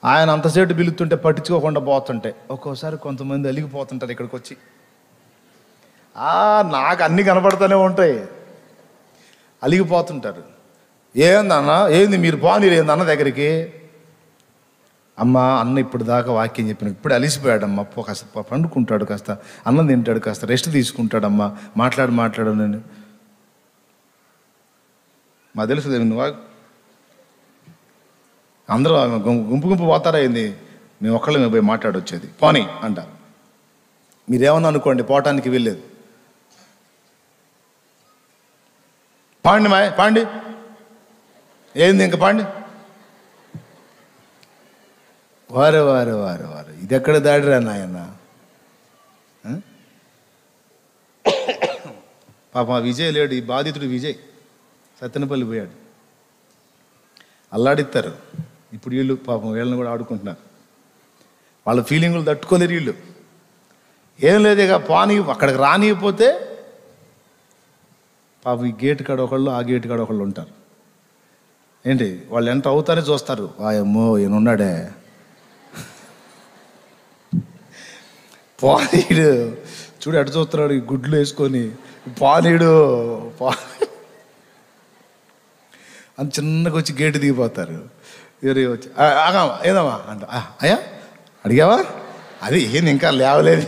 [SPEAKER 1] ఆయన అంతసేటు పిలుస్తుంటే పట్టించుకోకుండా పోతుంటే ఒక్కోసారి కొంతమంది అలిగిపోతుంటారు ఇక్కడికి వచ్చి. నాకు అన్నీ కనపడుతూనే ఉంటాయి, అలిగిపోతుంటారు. ఏందన్నా, ఏంది మీరు పోనీలు, ఏందన్న దగ్గరికి? అమ్మ అన్న ఇప్పుడు దాకా వాక్యం చెప్పిన, ఇప్పుడు అలిసిపోయాడమ్మా, కాస్త పండుకుంటాడు, కాస్త అన్నం తింటాడు, కాస్త రెస్ట్ తీసుకుంటాడమ్మా, మాట్లాడు నేను. మా తెలుసు నువ్వు అందరూ గుంపు పోతారా ఏంది, మేము ఒక్కళ్ళమే పోయి మాట్లాడొచ్చేది, పోనీ అంటారు. మీరేమన్నా అనుకోండి, పోవటానికి వెళ్ళేది. పాండి పాండి, ఏంది ఇంకా పాండి. వారు ఇది ఎక్కడ దాడిరా నాయన. పాపం విజయ్ లేడు, ఈ బాధితుడు విజయ్ సత్తెనపల్లి పోయాడు. అల్లాడిస్తారు. ఇప్పుడు వీళ్ళు పాపం వీళ్ళని కూడా ఆడుకుంటున్నారు. వాళ్ళ ఫీలింగులు తట్టుకోలేరు వీళ్ళు. ఏం లేదు, ఇక పానీ అక్కడికి రానియకపోతే పాపం ఈ గేటు కాడ ఒకళ్ళు, ఆ గేటు కాడ ఒకళ్ళు ఉంటారు. ఏంటి వాళ్ళు ఎంటర్ అవుతారే చూస్తారు, వాయమ్మో ఈయనున్నాడే, పానీడు చూడు ఎటు చూస్తున్నాడు, ఈ గుడ్లు వేసుకొని పానీడు అని చిన్నగా వచ్చి గేటు దిగిపోతారు. ఎవరు వచ్చి ఆగామా ఏదమ్మా అంట, అయ్యా అడిగావా, అది ఏంది ఇంకా లేవలేదు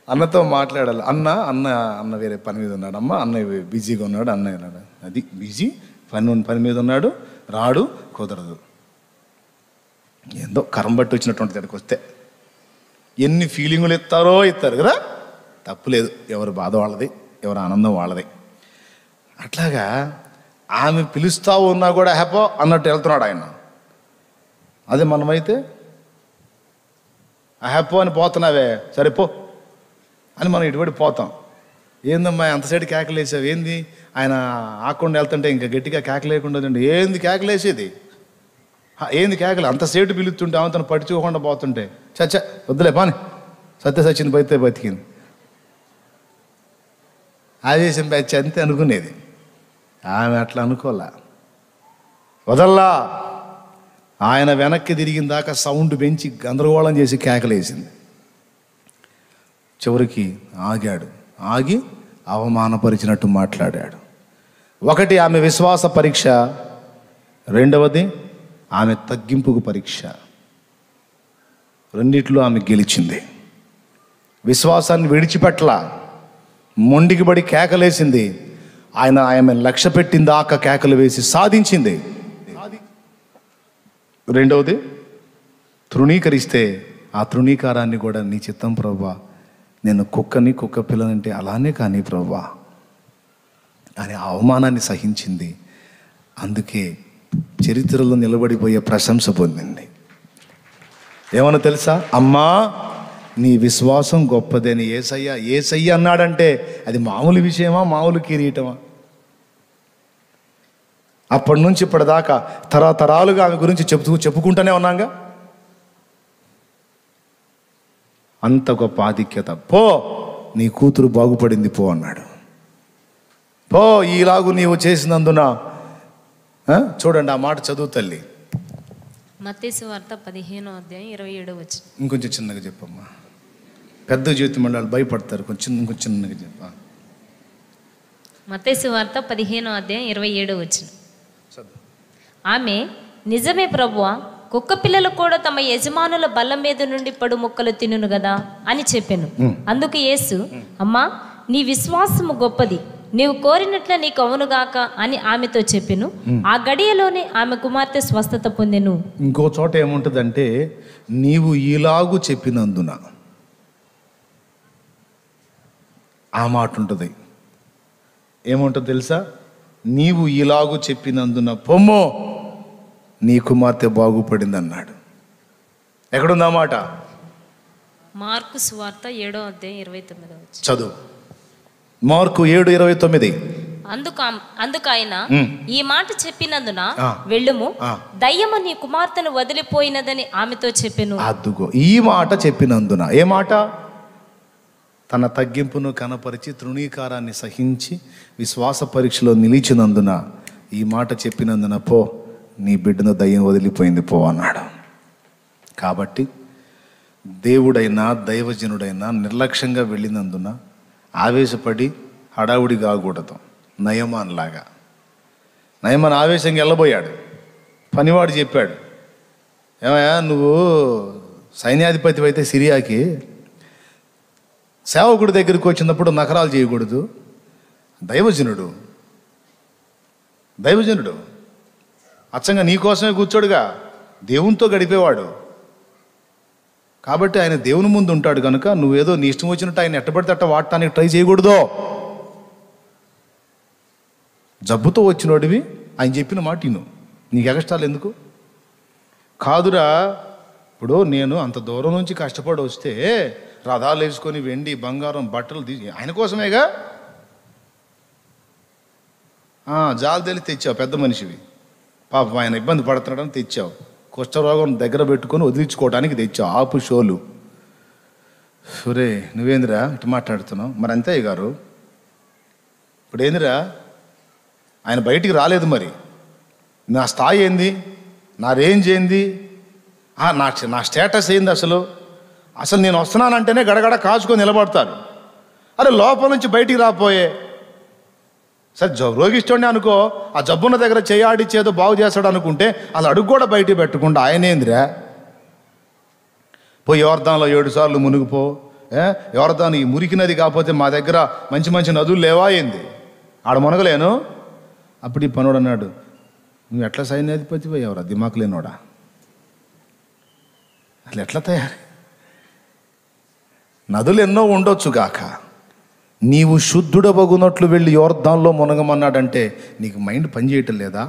[SPEAKER 1] అన్నతో మాట్లాడాలి. అన్న వేరే పని మీద ఉన్నాడు, అమ్మ అన్నయ్య బిజీగా ఉన్నాడు, అన్నయ్య ఉన్నాడు, అది బిజీ పని మీద ఉన్నాడు, రాడు, కుదరదు. ఏందో కరం బట్టి వచ్చినటువంటి దానికి వస్తే ఎన్ని ఫీలింగులు ఇస్తారు కదా, తప్పులేదు, ఎవరి బాధ వాళ్ళది, ఎవరి ఆనందం వాళ్ళది. అట్లాగా ఆమె పిలుస్తా ఉన్నా కూడా హ్యాపో అన్నట్టు వెళ్తున్నాడు ఆయన. అదే మనమైతే ఆ హ్యాపో అని పోతున్నావే, సరే పో అని మనం ఇటుబడి పోతాం. ఏందమ్మా అంత సైడ్ కేకలేసావు, ఏంది ఆయన ఆకుండా వెళ్తుంటే ఇంకా గట్టిగా కేకలేకుండా ఏంది కేకలేసేది, ఏంది కేకలు, అంత సేటు పిలుస్తుంటే ఆమె తను పట్టించుకోకుండా పోతుంటే చచ్చ వద్దులే పాని, సత్య సచ్చింది బతితే బతికింది, ఆవేశం బ్యాచ్ అంతే అనుకునేది. ఆమె అట్లా అనుకోలే, వదల్లా. ఆయన వెనక్కి తిరిగిన దాకా సౌండ్ పెంచి గందరగోళం చేసి కేకలేసింది. చివరికి ఆగాడు, ఆగి అవమానపరిచినట్టు మాట్లాడాడు. ఒకటి ఆమె విశ్వాస పరీక్ష, రెండవది ఆమె తగ్గింపుకు పరీక్ష. రెండిట్లో ఆమె గెలిచింది. విశ్వాసాన్ని విడిచిపెట్ల, మొండికి పడి కేకలేసింది. ఆమె లక్ష్య పెట్టిన దాకా కేకలు వేసి సాధించింది. రెండవది తృణీకరిస్తే ఆ తృణీకారాన్ని కూడా నీ చిత్తం ప్రభువా, నేను కుక్క పిల్లనంటే అలానే కానీ ప్రభువా అని అవమానాన్ని సహించింది. అందుకే చరిత్రలో నిలబడిపోయే ప్రశంస పొందింది. ఏమన్నా తెలుసా, అమ్మా నీ విశ్వాసం గొప్పదని ఏసయ్య అన్నాడంటే అది మామూలు విషయమా, మామూలు కిరీటమా? అప్పటి నుంచి ఇప్పటిదాకా తరతరాలుగా ఆమె గురించి చెప్పుకుంటూనే ఉన్నాగా. అంత గొప్ప ఆధిక్యత. పో నీ కూతురు బాగుపడింది పో అన్నాడు. పో ఈలాగు నీవు చేసినందున. చూడండి ఆ మాట చదువు తల్లి.
[SPEAKER 2] మత్తయి సువార్త 15వ అధ్యాయం 27వ వచనం.
[SPEAKER 1] ఇంకొంచెం చిన్నగా చెప్పమ్మా, పెద్ద జీవితం మండలాలు భయపడతారు, కొంచెం చిన్నగా చెప్ప.
[SPEAKER 2] మత్తయి సువార్త 15వ అధ్యాయం 27వ వచనం. ఆమె నిజమే ప్రభువా, కుక్క పిల్లలు కూడా తమ యజమానుల బల్ల మీద నుండి పడు ముక్కలు తినును కదా అని చెప్పాను. అందుకు యేసు, అమ్మా నీ విశ్వాసము గొప్పది, నీవు కోరినట్ల నీకు అవునుగాక అని ఆమెతో చెప్పెను. ఆ గడియలోనే ఆమె కుమార్తె స్వస్థత పొందెను.
[SPEAKER 1] ఇంకో చోట ఏముంటుందంటే, నీవు ఈలాగు చెప్పినందున, ఆ మాట ఉంటుంది. ఏముంటుంది తెలుసా, నీవు ఈలాగు చెప్పినందున పొమ్మో నీ కుమార్తె బాగుపడింది అన్నాడు. ఎక్కడుందా మాట?
[SPEAKER 2] మార్కు సువార్త 7:29
[SPEAKER 1] చదువు. మార్కు 7:29.
[SPEAKER 2] అందుకు ఆయన ఈ మాట చెప్పినందున వెళ్ళుము, దయ్యము నీ కుమార్తెను వదిలిపోయినదని ఆమెతో చెప్పెను.
[SPEAKER 1] అదుగో ఈ మాట చెప్పినందున. ఏ మాట? తన తగ్గింపును కనపరిచి తృణీకారాన్ని సహించి విశ్వాస పరీక్షలో నిలిచినందున ఈ మాట చెప్పినందున, పో నీ బిడ్డను దయ్యం వదిలిపోయింది పో అన్నాడు. కాబట్టి దేవుడైనా దైవజనుడైనా నిర్లక్ష్యంగా వెళ్ళినందున ఆవేశపడి హడావుడి కాకూడదు. నయమాన్ లాగా. నయమాన్ ఆవేశంగా వెళ్ళబోయాడు. పనివాడు చెప్పాడు, ఏమయ్యా నువ్వు సైన్యాధిపతి అయితే సిరియాకి సేవకుడి దగ్గరికి వచ్చినప్పుడు నకరాలు చేయకూడదు. దైవజనుడు అచ్చంగా నీకోసమే కూర్చోడుగా, దేవునితో గడిపేవాడు కాబట్టి ఆయన దేవుని ముందు ఉంటాడు కనుక నువ్వేదో నీ ఇష్టం వచ్చినట్టు ఆయన ఎట్టబడితే అట్ట వాడటానికి ట్రై చేయకూడదు. జబ్బుతో వచ్చినోడివి ఆయన చెప్పిన మాట విను, నీకు ఎగస్టాలు ఎందుకు? కాదురా, ఇప్పుడు నేను అంత దూరం నుంచి కష్టపడి వస్తే రథాలు వేసుకొని వెండి బంగారం బట్టలు తీసి ఆయన కోసమేగా. జాలు తెలి తెచ్చావు, పెద్ద మనిషివి, పాపం ఆయన ఇబ్బంది పడుతున్నాడని తెచ్చావు. కుష్ఠరోగం దగ్గర పెట్టుకొని వదిలించుకోవడానికి తెచ్చావు. ఆపు షోలు. సురే నువ్వేందిరా ఇటు మాట్లాడుతున్నావు? మరి అంతే గారు, ఇప్పుడు ఏందిరా, ఆయన బయటికి రాలేదు, మరి నా స్థాయి ఏంది, నా రేంజ్ ఏంది, నా స్టేటస్ ఏంది, అసలు నేను వస్తున్నానంటేనే గడగడ కాచుకొని నిలబడతారు. అరే లోపల నుంచి బయటికి రాపోయే సరే రోగిస్తోండి అనుకో, ఆ జబ్బున్న దగ్గర చేయాడిచ్చేదో బాగు చేస్తాడు అనుకుంటే అలా అడుగు కూడా బయటికి పెట్టకుండా ఆయనేందిరా, పోయి యోర్దాన్లో 7 సార్లు మునిగిపో. యోర్దాన్ ఈ మురికి నది కాకపోతే మా దగ్గర మంచి మంచి నదులు లేవా ఏంది, ఆడ మునగలేను. అప్పుడు ఈ పనుడు అన్నాడు, నువ్వు ఎట్లా సైన్యాధిపతి పోయావురా దిమాకు లేనోడా, అసలు ఎట్లా తయారు? నదులు ఎన్నో ఉండొచ్చు గాక, నీవు శుద్ధుడవగునట్లు వెళ్ళి యోర్దాన్లో మునగమన్నాడంటే నీకు మైండ్ పనిచేయటం లేదా?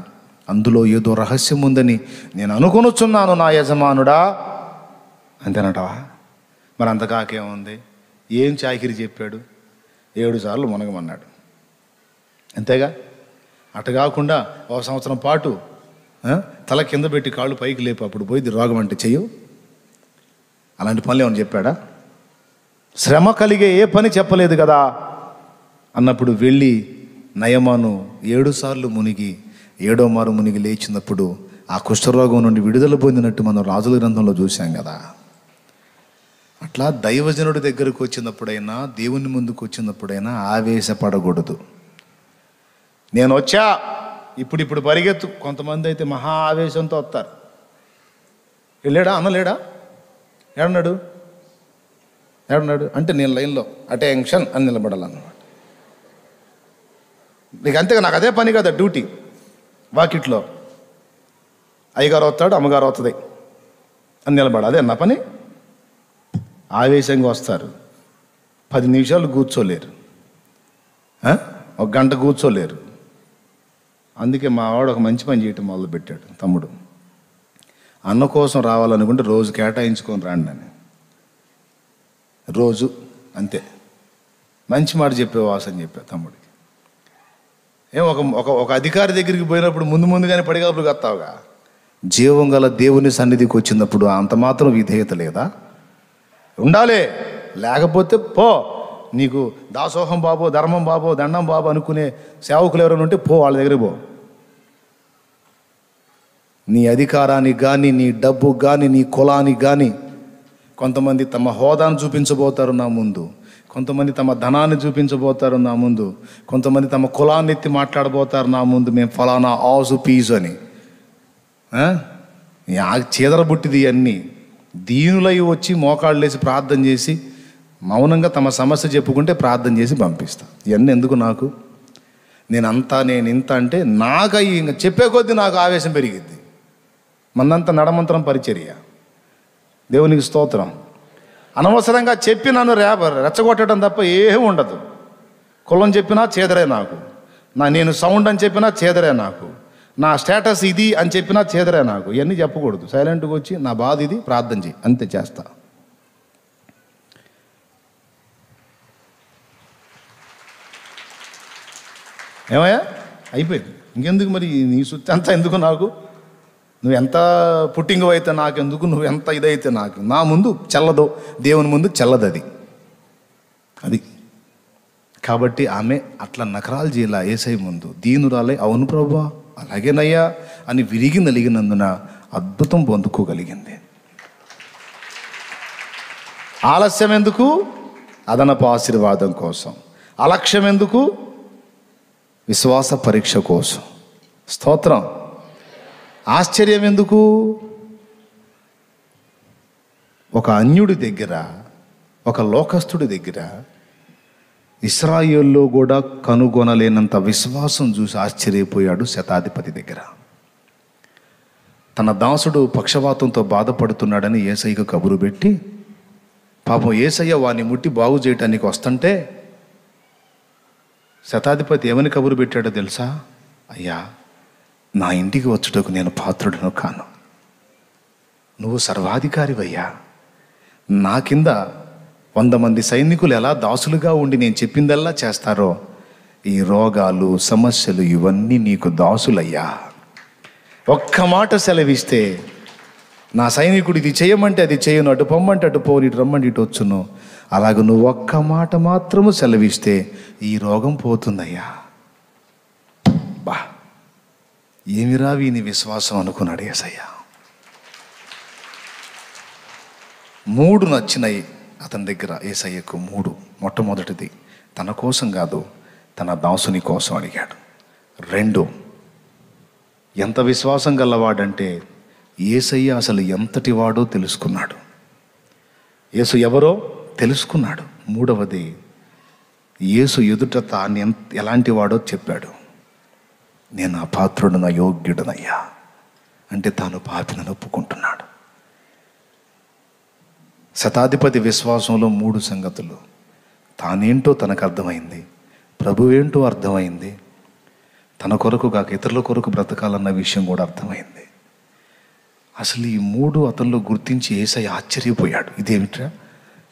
[SPEAKER 1] అందులో ఏదో రహస్యం ఉందని నేను అనుకొనుచున్నాను నా యజమానుడా అంతేనటవా? మరి అంతకాకేముంది, ఏం చాకిరి చెప్పాడు? 7 సార్లు మునగమన్నాడు, అంతేగా. అటు కాకుండా 1 సంవత్సరం పాటు తల కింద పెట్టి కాళ్ళు పైకి లేపు, అప్పుడు పోయి రోగం అంటే చెయ్యు. అలాంటి పనులు ఏమని చెప్పాడా? శ్రమ కలిగే ఏ పని చెప్పలేదు కదా అన్నప్పుడు వెళ్ళి నయమాను 7 సార్లు మునిగి 7వ మారు మునిగి లేచినప్పుడు ఆ కుష్ఠరోగం నుండి విడుదల పొందినట్టు మనం రాజుల గ్రంథంలో చూసాం కదా. అట్లా దైవజనుడి దగ్గరకు వచ్చినప్పుడైనా దేవుని ముందుకు వచ్చినప్పుడైనా ఆవేశపడకూడదు. నేను వచ్చా ఇప్పుడు పరిగెత్తు. కొంతమంది అయితే మహా ఆవేశంతో వస్తారు. వెళ్ళాడా అన్నలేడా, ఏడన్నాడు అంటే నేను లైన్లో అటెన్షన్ అని నిలబడాలన్నమాట. నీకు అంతేగా, నాకు అదే పని కదా డ్యూటీ. వాకిట్లో అయ్యగారు వస్తాడు, అమ్మగారు వస్తుంది అని నిలబడ, అదే నా పని. ఆవేశంగా వస్తారు, 10 నిమిషాలు కూర్చోలేరు, 1 గంట కూర్చోలేరు. అందుకే మా వాడు ఒక మంచి పని చేయటం మొదలుపెట్టాడు. తమ్ముడు అన్న కోసం రావాలనుకుంటే రోజు కేటాయించుకొని రాండి అని, రోజు అంతే. మంచి మాట చెప్పేవాసు అని చెప్పా తమ్ముడికి. ఒక అధికారి దగ్గరికి పోయినప్పుడు ముందుగానే పడిగాపులు కత్తావుగా. జీవం గల దేవుని సన్నిధికి వచ్చినప్పుడు అంత మాత్రం విధేయత లేదా? ఉండాలి. లేకపోతే పో, నీకు దాసోహం బాబో, ధర్మం బాబో, దండం బాబో అనుకునే సేవకులు ఎవరైనా ఉంటే పో, వాళ్ళ దగ్గర పో. నీ అధికారానికి కానీ, నీ డబ్బుకి కానీ, నీ కులానికి కానీ కొంతమంది తమ హోదాను చూపించబోతారు నా ముందు, కొంతమంది తమ ధనాన్ని చూపించబోతారు నా ముందు, కొంతమంది తమ కులాన్ని ఎత్తి మాట్లాడబోతారు నా ముందు, మేము ఫలానా ఆజు పీజు అని. చీదరబుట్టిది అన్నీ. దీనులై వచ్చి మోకాళ్ళు వేసి ప్రార్థన చేసి మౌనంగా తమ సమస్య చెప్పుకుంటే ప్రార్థన చేసి పంపిస్తా. ఇవన్నీ ఎందుకు నాకు? నేను ఇంత అంటే నాకు ఇంకా చెప్పే కొద్దీ నాకు ఆవేశం పెరిగిద్ది. మనంతా నడమంతరం పరిచర్య. దేవునికి స్తోత్రం. అనవసరంగా చెప్పి నన్ను రెచ్చగొట్టడం తప్ప ఏమీ ఉండదు. కులం చెప్పినా చేదరే నాకు, నేను సౌండ్ అని చెప్పినా చేదరే నాకు, నా స్టేటస్ ఇది అని చెప్పినా చేదరా నాకు. ఇవన్నీ చెప్పకూడదు. సైలెంట్గా వచ్చి నా బాధ ఇది, ప్రార్థన చేయి, అంతే చేస్తా. ఏమయ్యా, అయిపోయింది. ఇంకెందుకు మరి నీ సుత్తి అంతా ఎందుకు నాకు? నువ్వు ఎంత పుట్టింగు అయితే నాకెందుకు, నువ్వు ఎంత ఇదైతే నాకు. నా ముందు చల్లదు, దేవుని ముందు చల్లదు అది. కాబట్టి ఆమె అట్లా నకరాలు చేయాల యేసయ్య ముందు. దీనురాలే, అవును ప్రభువా అలాగేనయ్యా అని విరిగి నలిగినందున అద్భుతం పొందుకోగలిగింది. ఆలస్యం ఎందుకు? అదనపు ఆశీర్వాదం కోసం. అలక్ష్యం ఎందుకు? విశ్వాస పరీక్ష కోసం. స్తోత్రం. ఆశ్చర్యం ఎందుకు? ఒక అన్యుడి దగ్గర, ఒక లోకస్తుడి దగ్గర ఇశ్రాయేల్లో కూడా కనుగొనలేనంత విశ్వాసం చూసి ఆశ్చర్యపోయాడు శతాధిపతి దగ్గర. తన దాసుడు పక్షవాతంతో బాధపడుతున్నాడని యేసయ్యకు కబురు పెట్టి, పాపం యేసయ్య వాని ముట్టి బాగు చేయటానికి వస్తుంటే శతాధిపతి ఏమని కబురు పెట్టాడో తెలుసా? అయ్యా, నా ఇంటికి వచ్చుటకు నేను పాత్రుడను కాను. నువ్వు సర్వాధికారివయ్యా. నా కింద 100 మంది సైనికులు ఎలా దాసులుగా ఉండి నేను చెప్పిందల్లా చేస్తారో, ఈ రోగాలు సమస్యలు ఇవన్నీ నీకు దాసులయ్యా. ఒక్క మాట సెలవిస్తే నా సైనికుడు ఇది చేయమంటే అది చేయను, అటు పొమ్మంటే అటు పోని, ఇటు రమ్మంటే ఇటు వచ్చును. అలాగ నువ్వు ఒక్క మాట మాత్రము సెలవిస్తే ఈ రోగం పోతుందయ్యా. బా, ఏమిరా వీని విశ్వాసం అనుకున్నాడు యేసయ్య. 3 నచ్చినాయి అతని దగ్గర యేసయ్యకు. 3. మొట్టమొదటిది తన కోసం కాదు, తన దాసుని కోసం అడిగాడు. 2, ఎంత విశ్వాసం గలవాడంటే యేసయ్య అసలు ఎంతటి వాడో తెలుసుకున్నాడు. యేసు ఎవరో తెలుసుకున్నాడు. 3వది, యేసు ఎదుట తాను ఎలాంటి వాడో చెప్పాడు. నేను అపాత్రుడను, అయోగ్యుడనయ్యా అంటే తాను పాపినని ఒప్పుకుంటున్నాడు. శతాధిపతి విశ్వాసంలో 3 సంగతులు. తానేంటో తనకు అర్థమైంది, ప్రభువేంటో అర్థమైంది, తన కొరకు కాక ఇతరుల కొరకు బ్రతకాలన్న విషయం కూడా అర్థమైంది. అసలు ఈ 3 అతనిలో గుర్తించి యేసయ్య ఆశ్చర్యపోయాడు. ఇదేమిట్రా,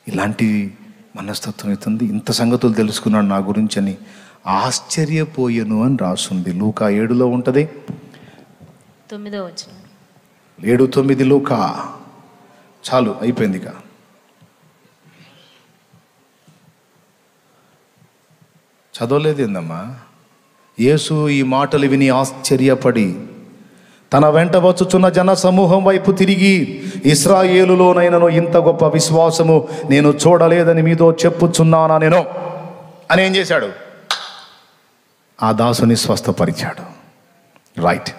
[SPEAKER 1] ఇలాంటి మనస్తత్వం అవుతుంది, ఇంత సంగతులు తెలుసుకున్నాడు నా గురించి అని ఆశ్చర్యపోయెను అని రాస్తుంది. లూకా 7లో ఉంటుంది.
[SPEAKER 2] 9వ వచనం.
[SPEAKER 1] 7:9 లూకా. చాలు, అయిపోయింది. ఇక చదవలేదు ఏందమ్మా? యేసు ఈ మాటలు విని ఆశ్చర్యపడి తన వెంట వచ్చుచున్న జన సమూహం వైపు తిరిగి, ఇశ్రాయేలులోనైనను ఇంత గొప్ప విశ్వాసము నేను చూడలేదని మీతో చెప్పుచున్నానా నేను అని ఏం చేశాడు? ఆ దాసుని స్వస్థపరిచాడు. రైట్,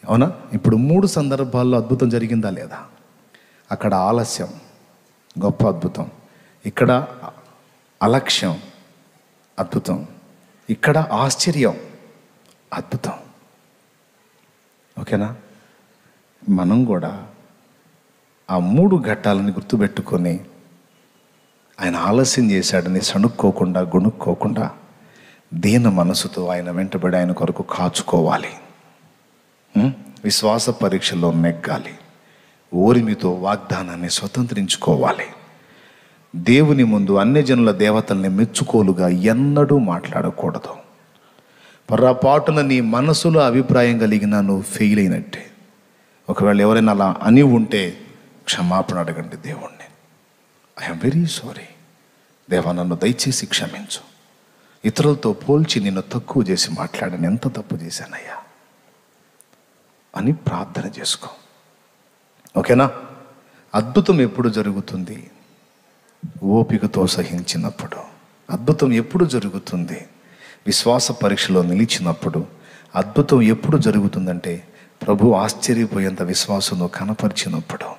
[SPEAKER 1] అవునా? ఇప్పుడు 3 సందర్భాల్లో అద్భుతం జరిగిందా లేదా? అక్కడ ఆలస్యం, గొప్ప అద్భుతం. ఇక్కడ అలక్ష్యం, అద్భుతం. ఇక్కడ ఆశ్చర్యం, అద్భుతం. ఓకేనా? మనం కూడా ఆ 3 ఘట్టాలని గుర్తుపెట్టుకొని ఆయన ఆలస్యం చేశాడని సణుక్కోకుండా, గొణుక్కోకుండా దీన మనసుతో ఆయన వెంటబడి ఆయన కొరకు కాచుకోవాలి. విశ్వాస పరీక్షలో నెగ్గాలి. ఓరిమితో వాగ్దానాన్ని స్వతంత్రించుకోవాలి. దేవుని ముందు అన్యజనుల దేవతల్ని మెచ్చుకోలుగా ఎన్నడూ మాట్లాడకూడదు. పొరపాటున నీ మనసులో అభిప్రాయం కలిగినా నువ్వు ఫెయిల్ అయినట్టే. ఒకవేళ ఎవరైనా అలా అని ఉంటే క్షమాపణ అడగండి దేవుణ్ణి. ఐఎమ్ వెరీ సారీ దేవా, నన్ను దయచేసి క్షమించు. ఇతరులతో పోల్చి నిన్ను తక్కువ చేసి మాట్లాడాను, ఎంత తప్పు చేశానయ్యా అని ప్రార్థన చేసుకో. ఓకేనా? అద్భుతం ఎప్పుడు జరుగుతుంది? ఓపికతో సహించినప్పుడు. అద్భుతం ఎప్పుడు జరుగుతుంది? విశ్వాస పరీక్షలో నిలిచినప్పుడు. అద్భుతం ఎప్పుడు జరుగుతుందంటే ప్రభు ఆశ్చర్యపోయేంత విశ్వాసం కనపరిచినప్పుడు.